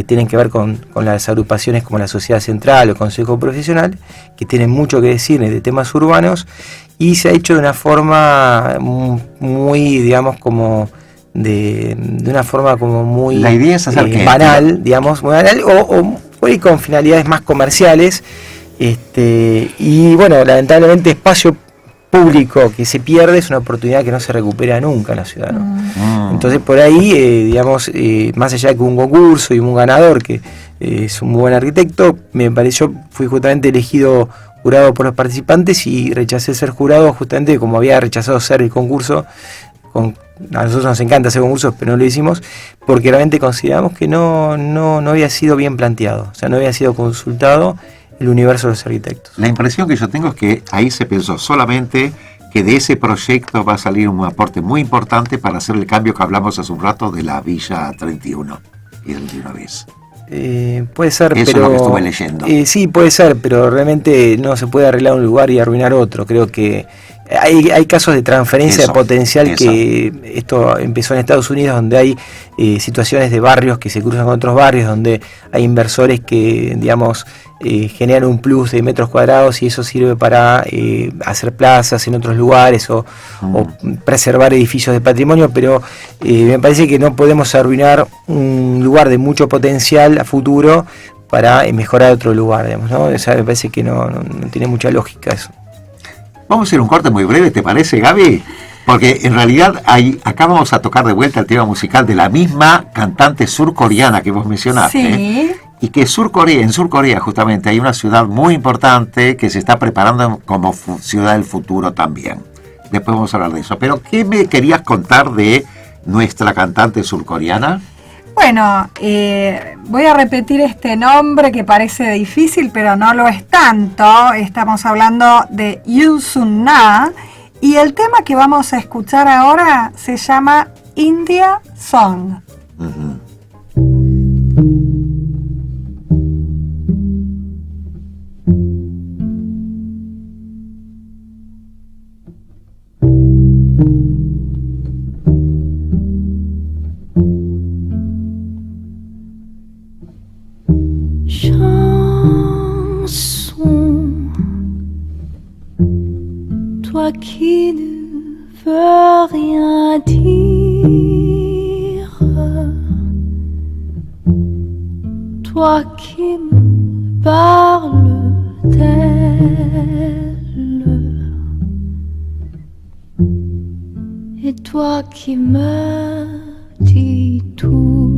tienen que ver con las agrupaciones como la Sociedad Central o el Consejo Profesional, que tienen mucho que decir de temas urbanos, y se ha hecho de una forma muy, digamos, como de una forma como muy la idea es hacer banal, digamos, muy banal, o con finalidades más comerciales. Y bueno, lamentablemente espacio público que se pierde es una oportunidad que no se recupera nunca en la ciudad, ¿no? Entonces por ahí, más allá de que un concurso y un ganador que es un muy buen arquitecto, me pareció, fui justamente elegido jurado por los participantes y rechacé ser jurado justamente como había rechazado ser el concurso. A nosotros nos encanta hacer concursos, pero no lo hicimos porque realmente consideramos que no había sido bien planteado, o sea, no había sido consultado el universo de los arquitectos. La impresión que yo tengo es que ahí se pensó solamente que de ese proyecto va a salir un aporte muy importante para hacer el cambio que hablamos hace un rato de la Villa 31 y del 31 bis. Puede ser, eso pero es lo que estuve leyendo. Sí, puede ser, pero realmente no se puede arreglar un lugar y arruinar otro. Creo que hay casos de transferencia de potencial que esto empezó en Estados Unidos, donde hay situaciones de barrios que se cruzan con otros barrios, donde hay inversores que, digamos, generan un plus de metros cuadrados y eso sirve para hacer plazas en otros lugares o preservar edificios de patrimonio, pero me parece que no podemos arruinar un lugar de mucho potencial a futuro para mejorar otro lugar, digamos, ¿no? O sea, me parece que no tiene mucha lógica eso. Vamos a hacer un corte muy breve, ¿te parece, Gaby? Porque en realidad acá vamos a tocar de vuelta el tema musical de la misma cantante surcoreana que vos mencionaste. Sí. Y que en Surcorea justamente hay una ciudad muy importante que se está preparando como ciudad del futuro también. Después vamos a hablar de eso. Pero ¿qué me querías contar de nuestra cantante surcoreana? Bueno, voy a repetir este nombre que parece difícil, pero no lo es tanto. Estamos hablando de Yoon Sun-na y el tema que vamos a escuchar ahora se llama India Song. Toi qui ne veux rien dire, toi qui me parles d'elle, et toi qui me dis tout.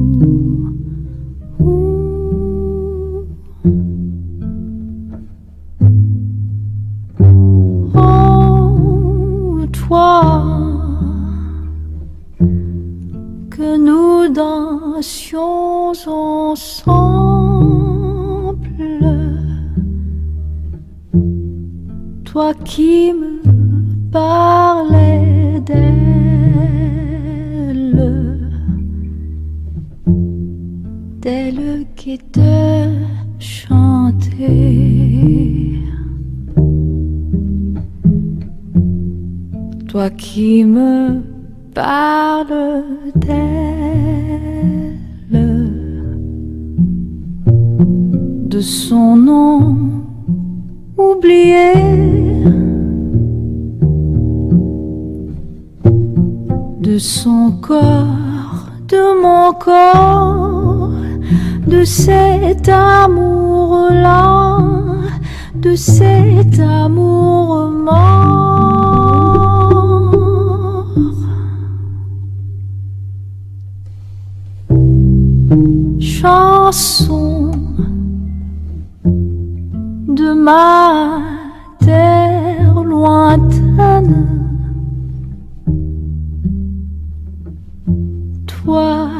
Que nous dansions ensemble, toi qui me parlais d'elle qui te chantait. Toi qui me parles d'elle, de son nom oublié, de son corps, de mon corps, de cet amour-là, de cet amour mort. chanson de ma terre lointaine. Toi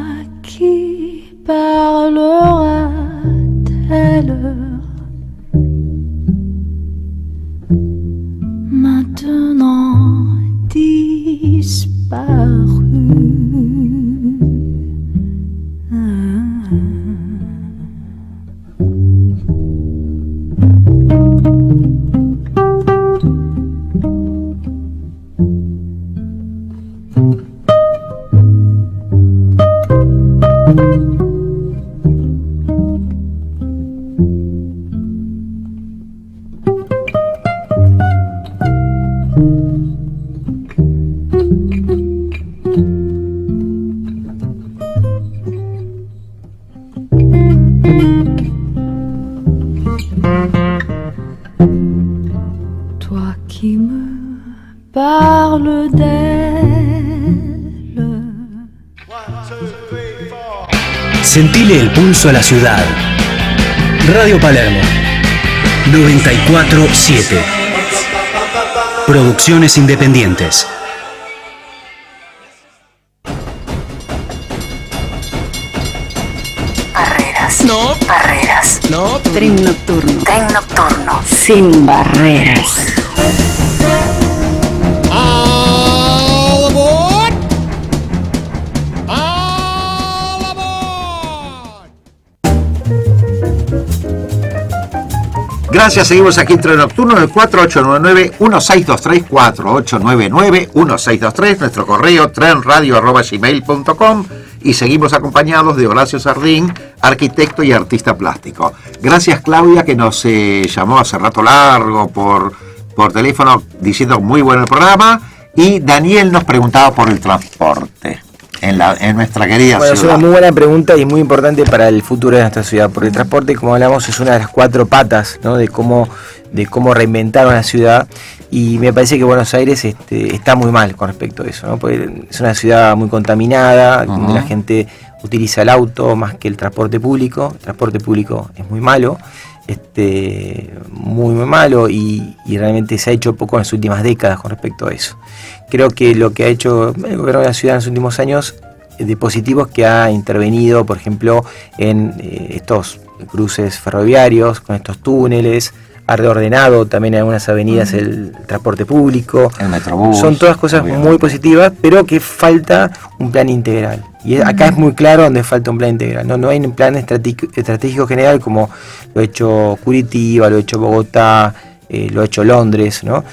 qui parleras-t-elle maintenant disparu? Toi qui me parles d'elle. Sentile el pulso a la ciudad. Radio Palermo 94.7. Producciones independientes. Barreras. No. Barreras. No. Tren nocturno. Tren nocturno. Sin barreras. All aboard! All aboard! Gracias, seguimos aquí en Tren Nocturno en el 4899-1623, 4899-1623, nuestro correo trenradio@gmail.com, y seguimos acompañados de Horacio Sardín, arquitecto y artista plástico. Gracias, Claudia, que nos llamó hace rato largo por teléfono diciendo muy bueno el programa, y Daniel nos preguntaba por el transporte en nuestra querida ciudad. Es una muy buena pregunta y muy importante para el futuro de nuestra ciudad, porque el transporte, como hablamos, es una de las 4 patas, ¿no?, de cómo reinventar una ciudad, y me parece que Buenos Aires está muy mal con respecto a eso, ¿no?, porque es una ciudad muy contaminada, donde la gente utiliza el auto más que el transporte público. El transporte público es muy malo, muy malo, y realmente se ha hecho poco en las últimas décadas con respecto a eso. Creo que lo que ha hecho el gobierno de la ciudad en los últimos años de positivo es que ha intervenido, por ejemplo, en estos cruces ferroviarios, con estos túneles, ha reordenado también en algunas avenidas el transporte público, el metrobús. Son todas cosas muy positivas, pero que falta un plan integral. Y acá es muy claro donde falta un plan integral. No hay un plan estratégico general como lo ha hecho Curitiba, lo ha hecho Bogotá, lo ha hecho Londres, ¿no?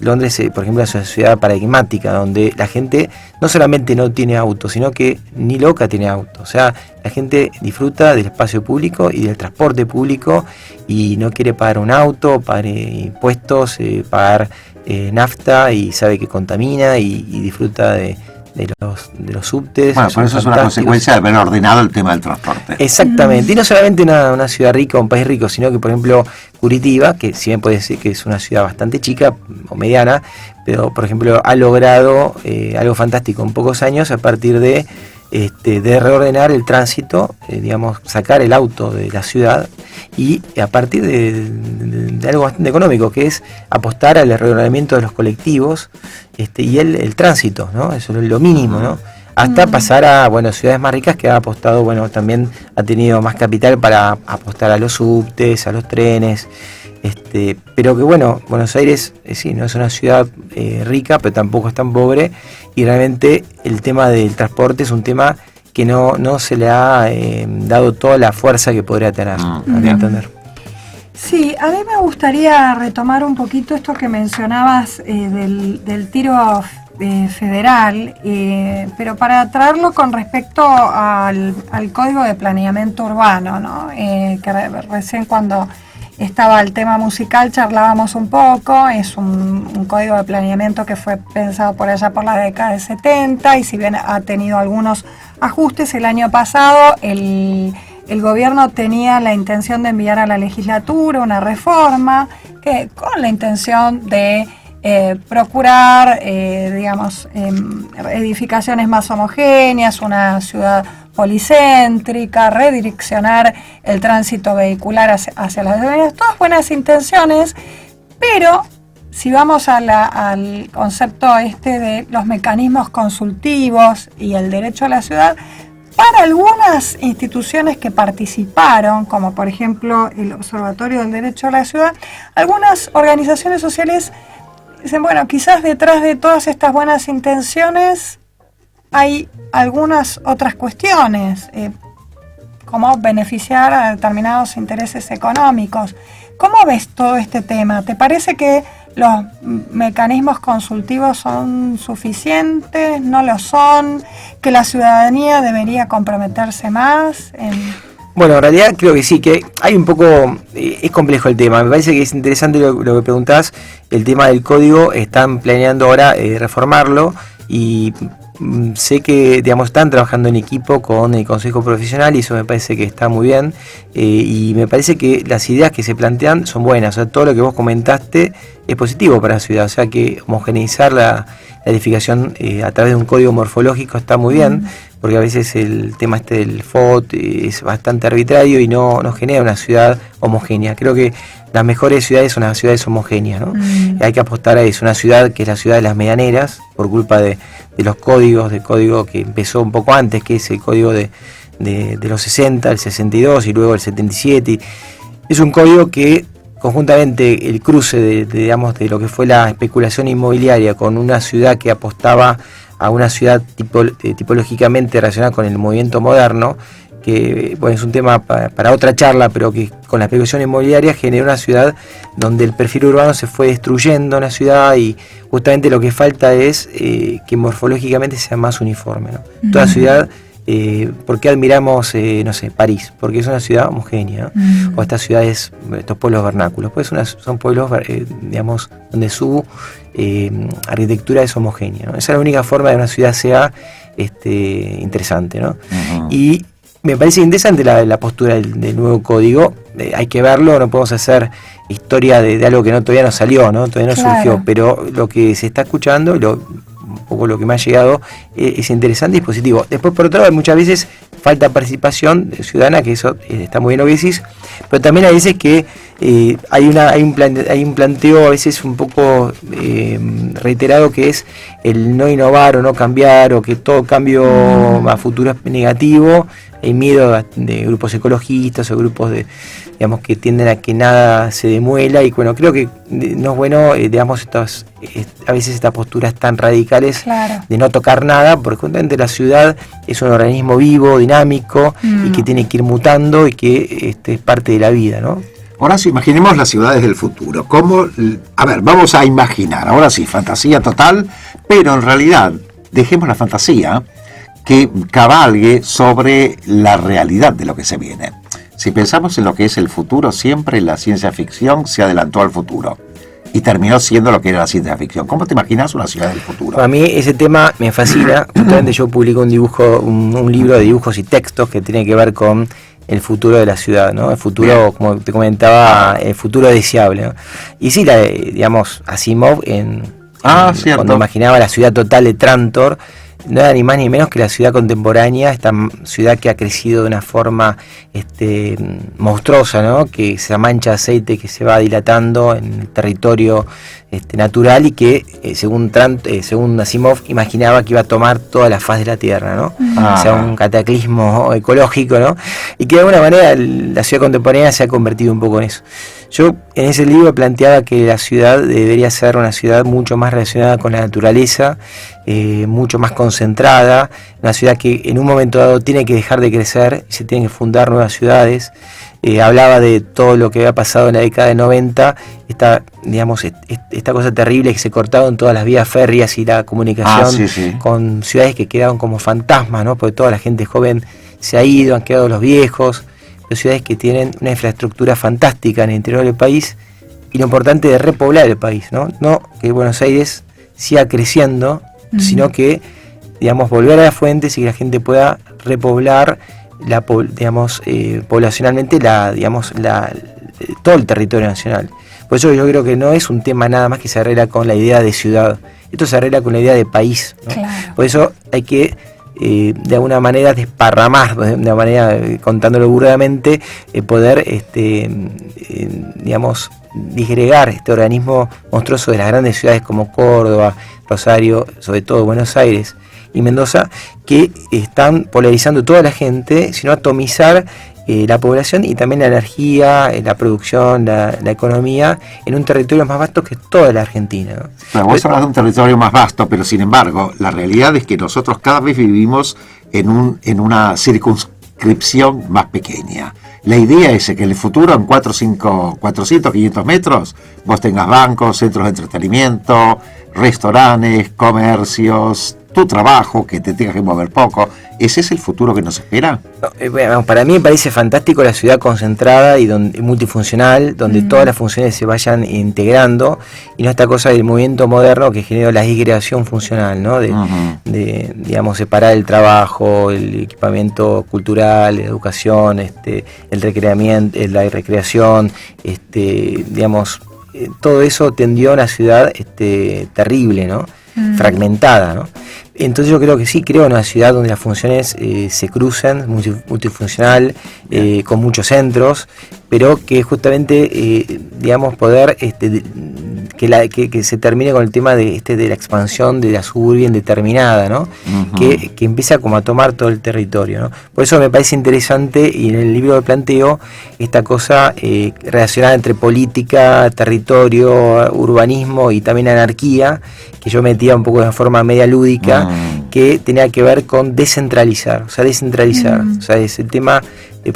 Londres, por ejemplo, es una ciudad paradigmática donde la gente no solamente no tiene auto, sino que ni loca tiene auto. O sea, la gente disfruta del espacio público y del transporte público y no quiere pagar un auto, pagar impuestos, pagar nafta, y sabe que contamina y disfruta de los subtes. Bueno, por eso es una consecuencia de haber ordenado el tema del transporte. Exactamente, y no solamente una ciudad rica o un país rico, sino que, por ejemplo, Curitiba, que si bien puede decir que es una ciudad bastante chica o mediana, pero por ejemplo ha logrado algo fantástico en pocos años a partir de reordenar el tránsito, digamos, sacar el auto de la ciudad, y a partir de algo bastante económico, que es apostar al reordenamiento de los colectivos y el tránsito, ¿no? Eso es lo mínimo, ¿no? Hasta pasar a ciudades más ricas que ha apostado, también ha tenido más capital para apostar a los subtes, a los trenes, pero que Buenos Aires sí, no es una ciudad rica, pero tampoco es tan pobre, y realmente el tema del transporte es un tema que no se le ha dado toda la fuerza que podría tener, a mi entender. Sí, a mí me gustaría retomar un poquito esto que mencionabas del tiro federal, pero para traerlo con respecto al Código de Planeamiento Urbano, ¿no? Que recién cuando estaba el tema musical charlábamos un poco. Es un código de planeamiento que fue pensado por allá por la década de 70, y si bien ha tenido algunos ajustes, el año pasado el gobierno tenía la intención de enviar a la legislatura una reforma con la intención de procurar, edificaciones más homogéneas, una ciudad policéntrica, redireccionar el tránsito vehicular hacia las avenidas, todas buenas intenciones, pero si vamos al concepto de los mecanismos consultivos y el derecho a la ciudad, para algunas instituciones que participaron, como por ejemplo el Observatorio del Derecho a la Ciudad, algunas organizaciones sociales dicen, bueno, quizás detrás de todas estas buenas intenciones hay algunas otras cuestiones, como beneficiar a determinados intereses económicos. ¿Cómo ves todo este tema? ¿Te parece que los mecanismos consultivos son suficientes? ¿No lo son? ¿Que la ciudadanía debería comprometerse más? Bueno, en realidad creo que sí, que hay un poco, es complejo el tema. Me parece que es interesante lo que preguntás, el tema del código. Están planeando ahora reformarlo y sé que, digamos, están trabajando en equipo con el Consejo Profesional y eso me parece que está muy bien, y me parece que las ideas que se plantean son buenas. O sea, todo lo que vos comentaste es positivo para la ciudad, o sea que homogeneizar la edificación a través de un código morfológico está muy bien, porque a veces el tema del FOT es bastante arbitrario y no genera una ciudad homogénea. Creo que las mejores ciudades son las ciudades homogéneas, ¿no? Hay que apostar a eso, una ciudad que es la ciudad de las medianeras, por culpa de los códigos, del código que empezó un poco antes, que es el código de los 60, el 62 y luego el 77. Es un código que conjuntamente el cruce de lo que fue la especulación inmobiliaria con una ciudad que apostaba a una ciudad tipológicamente relacionada con el movimiento moderno, que bueno, es un tema para otra charla, pero que con la especulación inmobiliaria generó una ciudad donde el perfil urbano se fue destruyendo en la ciudad y justamente lo que falta es que morfológicamente sea más uniforme, ¿no? Toda ciudad, ¿por qué admiramos, no sé, París? Porque es una ciudad homogénea, ¿no? O estas ciudades, estos pueblos vernáculos, pues son pueblos, digamos, donde su arquitectura es homogénea, ¿no? Esa es la única forma de que una ciudad sea interesante, ¿no? Y me parece interesante la postura del nuevo código. Hay que verlo, no podemos hacer historia de algo que todavía no salió, ¿no? Todavía no surgió, pero lo que se está escuchando, un poco lo que me ha llegado, es interesante y es positivo. Después, por otro lado, muchas veces falta participación ciudadana, que eso está muy bien lo que decís, pero también hay veces que hay un planteo a veces un poco reiterado, que es el no innovar o no cambiar, o que todo cambio a futuro es negativo. Hay miedo de grupos ecologistas o grupos digamos, que tienden a que nada se demuela, y bueno, creo que no es bueno, digamos, a veces estas posturas tan radicales de no tocar nada, porque justamente la ciudad es un organismo vivo, dinámico, y que tiene que ir mutando y que es parte de la vida, ¿no? Ahora sí, imaginemos las ciudades del futuro. Vamos a imaginar, ahora sí, fantasía total, pero en realidad dejemos la fantasía que cabalgue sobre la realidad de lo que se viene. Si pensamos en lo que es el futuro, siempre la ciencia ficción se adelantó al futuro y terminó siendo lo que era la ciencia ficción. ¿Cómo te imaginas una ciudad del futuro? A mí ese tema me fascina. Justamente yo publico un libro de dibujos y textos que tiene que ver con el futuro de la ciudad, ¿no? El futuro, como te comentaba, el futuro deseable, ¿no? Y sí, digamos, Asimov cuando imaginaba la ciudad total de Trantor, no era ni más ni menos que la ciudad contemporánea, esta ciudad que ha crecido de una forma monstruosa, ¿no? Que esa mancha de aceite que se va dilatando en el territorio natural, y que según Asimov imaginaba que iba a tomar toda la faz de la Tierra, ¿no? O sea, un cataclismo ecológico, ¿no? Y que de alguna manera la ciudad contemporánea se ha convertido un poco en eso. Yo en ese libro planteaba que la ciudad debería ser una ciudad mucho más relacionada con la naturaleza, mucho más concentrada, una ciudad que en un momento dado tiene que dejar de crecer, se tienen que fundar nuevas ciudades. Hablaba de todo lo que había pasado en la década de 90, esta cosa terrible que se cortaron todas las vías férreas y la comunicación con ciudades que quedaron como fantasmas, ¿no? Porque toda la gente joven se ha ido, han quedado los viejos. Pero ciudades que tienen una infraestructura fantástica en el interior del país, y lo importante de repoblar el país, ¿no? No que Buenos Aires siga creciendo, sino que, digamos, volver a las fuentes y que la gente pueda repoblar poblacionalmente todo el territorio nacional. Por eso yo creo que no es un tema nada más que se arregla con la idea de ciudad, esto se arregla con la idea de país, ¿no? Por eso hay que de alguna manera desparramar, de una manera, contándolo burdamente, poder, digamos, disgregar este organismo monstruoso de las grandes ciudades como Córdoba, Rosario, sobre todo Buenos Aires y Mendoza, que están polarizando toda la gente, sino atomizar la población y también la energía, la producción, la economía, en un territorio más vasto que toda la Argentina, ¿no? Bueno, vos hablas de un territorio más vasto, pero sin embargo, la realidad es que nosotros cada vez vivimos en una circunscripción más pequeña. La idea es que en el futuro, en 400, 500 metros, vos tengas bancos, centros de entretenimiento, restaurantes, comercios, tu trabajo, que te tengas que mover poco. ¿Ese es el futuro que nos espera? Bueno, para mí me parece fantástico la ciudad concentrada y multifuncional, donde todas las funciones se vayan integrando, y no esta cosa del movimiento moderno que genera la disgregación funcional, ¿no? De digamos, separar el trabajo, el equipamiento cultural, la educación, el recreamiento, la recreación, digamos, todo eso tendió a una ciudad terrible, ¿no? Fragmentada, ¿no? Entonces yo creo que sí, creo en una ciudad donde las funciones se crucen, multifuncional, con muchos centros, pero que justamente, digamos, poder que se termine con el tema de la expansión de la suburbia indeterminada, ¿no? Que empieza como a tomar todo el territorio, ¿no? Por eso me parece interesante, y en el libro planteo esta cosa relacionada entre política, territorio, urbanismo y también anarquía, que yo metía un poco de forma media lúdica, que tenía que ver con descentralizar, o sea, o sea, es el tema,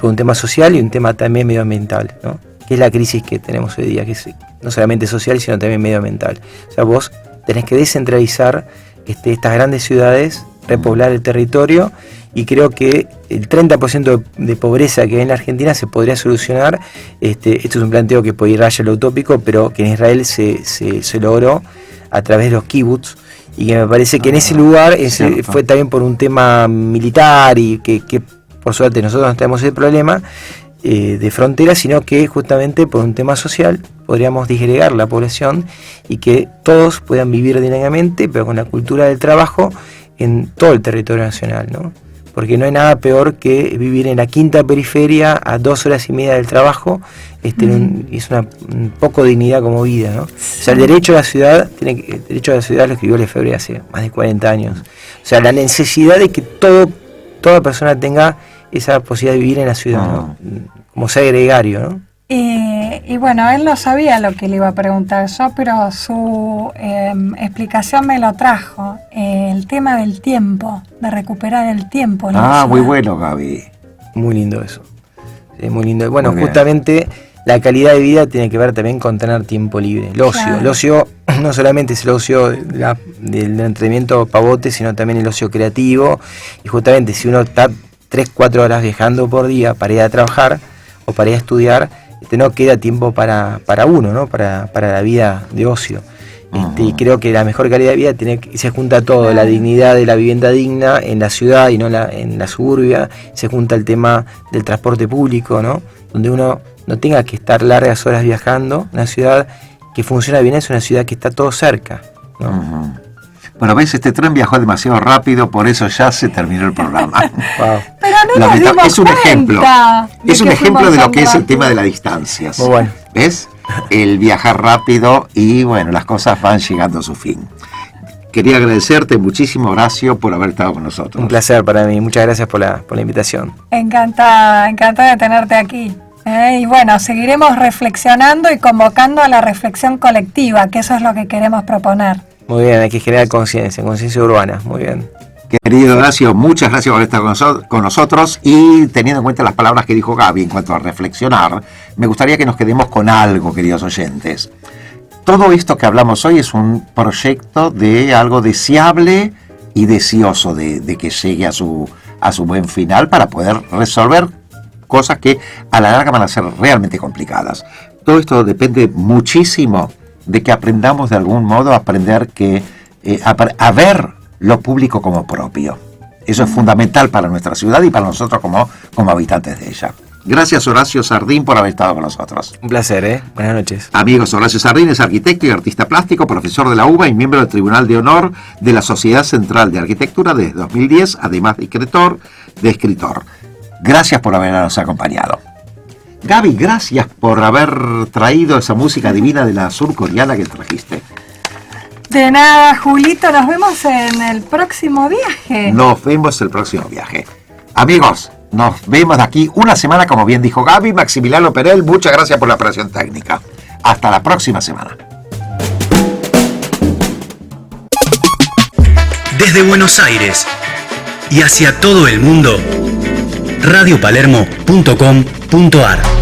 un tema social y un tema también medioambiental, ¿no? Que es la crisis que tenemos hoy día, que es no solamente social, sino también medioambiental. O sea, vos tenés que descentralizar estas grandes ciudades, repoblar el territorio, y creo que el 30% de pobreza que hay en la Argentina se podría solucionar. Esto es un planteo que puede ir raya lo utópico, pero que en Israel se logró a través de los kibbutz, y que me parece que en ese lugar fue también por un tema militar, y que por suerte nosotros no tenemos ese problema de frontera, sino que justamente por un tema social podríamos disgregar la población y que todos puedan vivir dignamente, pero con la cultura del trabajo en todo el territorio nacional, ¿no? Porque no hay nada peor que vivir en la quinta periferia a 2 horas y media del trabajo. Es una poco dignidad como vida, ¿no? O sea, el derecho a la ciudad, el derecho a la ciudad lo escribió Lefebvre hace más de 40 años. O sea, la necesidad de que toda persona tenga esa posibilidad de vivir en la ciudad, ¿no? Como ser gregario, ¿no? Y bueno, él no sabía lo que le iba a preguntar yo, pero su explicación me lo trajo. El tema del tiempo, de recuperar el tiempo. Muy bueno, Gaby. Muy lindo eso. Es muy lindo. Bueno, justamente la calidad de vida tiene que ver también con tener tiempo libre. El ocio. Claro. El ocio no solamente es el ocio del entretenimiento pavote, sino también el ocio creativo. Y justamente si uno está 3-4 horas viajando por día para ir a trabajar o para ir a estudiar, no queda tiempo para uno, ¿no? Para la vida de ocio. Y creo que la mejor calidad de vida se junta todo, la dignidad de la vivienda digna en la ciudad y no en la suburbia, se junta el tema del transporte público, ¿no? Donde uno no tenga que estar largas horas viajando. Una ciudad que funciona bien es una ciudad que está todo cerca, ¿no? Bueno, ves, este tren viajó demasiado rápido, por eso ya se terminó el programa. Wow. Pero no nos dimos es un ejemplo. Es un ejemplo de lo que es el tema de las distancias. Muy bueno. ¿Ves? El viajar rápido y, bueno, las cosas van llegando a su fin. Quería agradecerte muchísimo, Horacio, por haber estado con nosotros. Un placer para mí. Muchas gracias por la invitación. Encantada de tenerte aquí. Y bueno, seguiremos reflexionando y convocando a la reflexión colectiva, que eso es lo que queremos proponer. Muy bien, hay que generar conciencia urbana, muy bien. Querido Horacio, muchas gracias por estar con nosotros, y teniendo en cuenta las palabras que dijo Gaby en cuanto a reflexionar, me gustaría que nos quedemos con algo, queridos oyentes. Todo esto que hablamos hoy es un proyecto de algo deseable y deseoso de que llegue a su buen final para poder resolver cosas que a la larga van a ser realmente complicadas. Todo esto depende muchísimo de que aprendamos de algún modo a ver lo público como propio. Eso es fundamental para nuestra ciudad y para nosotros como habitantes de ella. Gracias, Horacio Sardín, por haber estado con nosotros. Un placer, Buenas noches. Amigos, Horacio Sardín es arquitecto y artista plástico, profesor de la UBA y miembro del Tribunal de Honor de la Sociedad Central de Arquitectura desde 2010, además de escritor. Gracias por habernos acompañado. Gaby, gracias por haber traído esa música divina de la surcoreana que trajiste. De nada, Julito, nos vemos en el próximo viaje. Nos vemos el próximo viaje. Amigos, nos vemos de aquí una semana, como bien dijo Gaby. Maximiliano Perel, muchas gracias por la operación técnica. Hasta la próxima semana. Desde Buenos Aires y hacia todo el mundo, radiopalermo.com.ar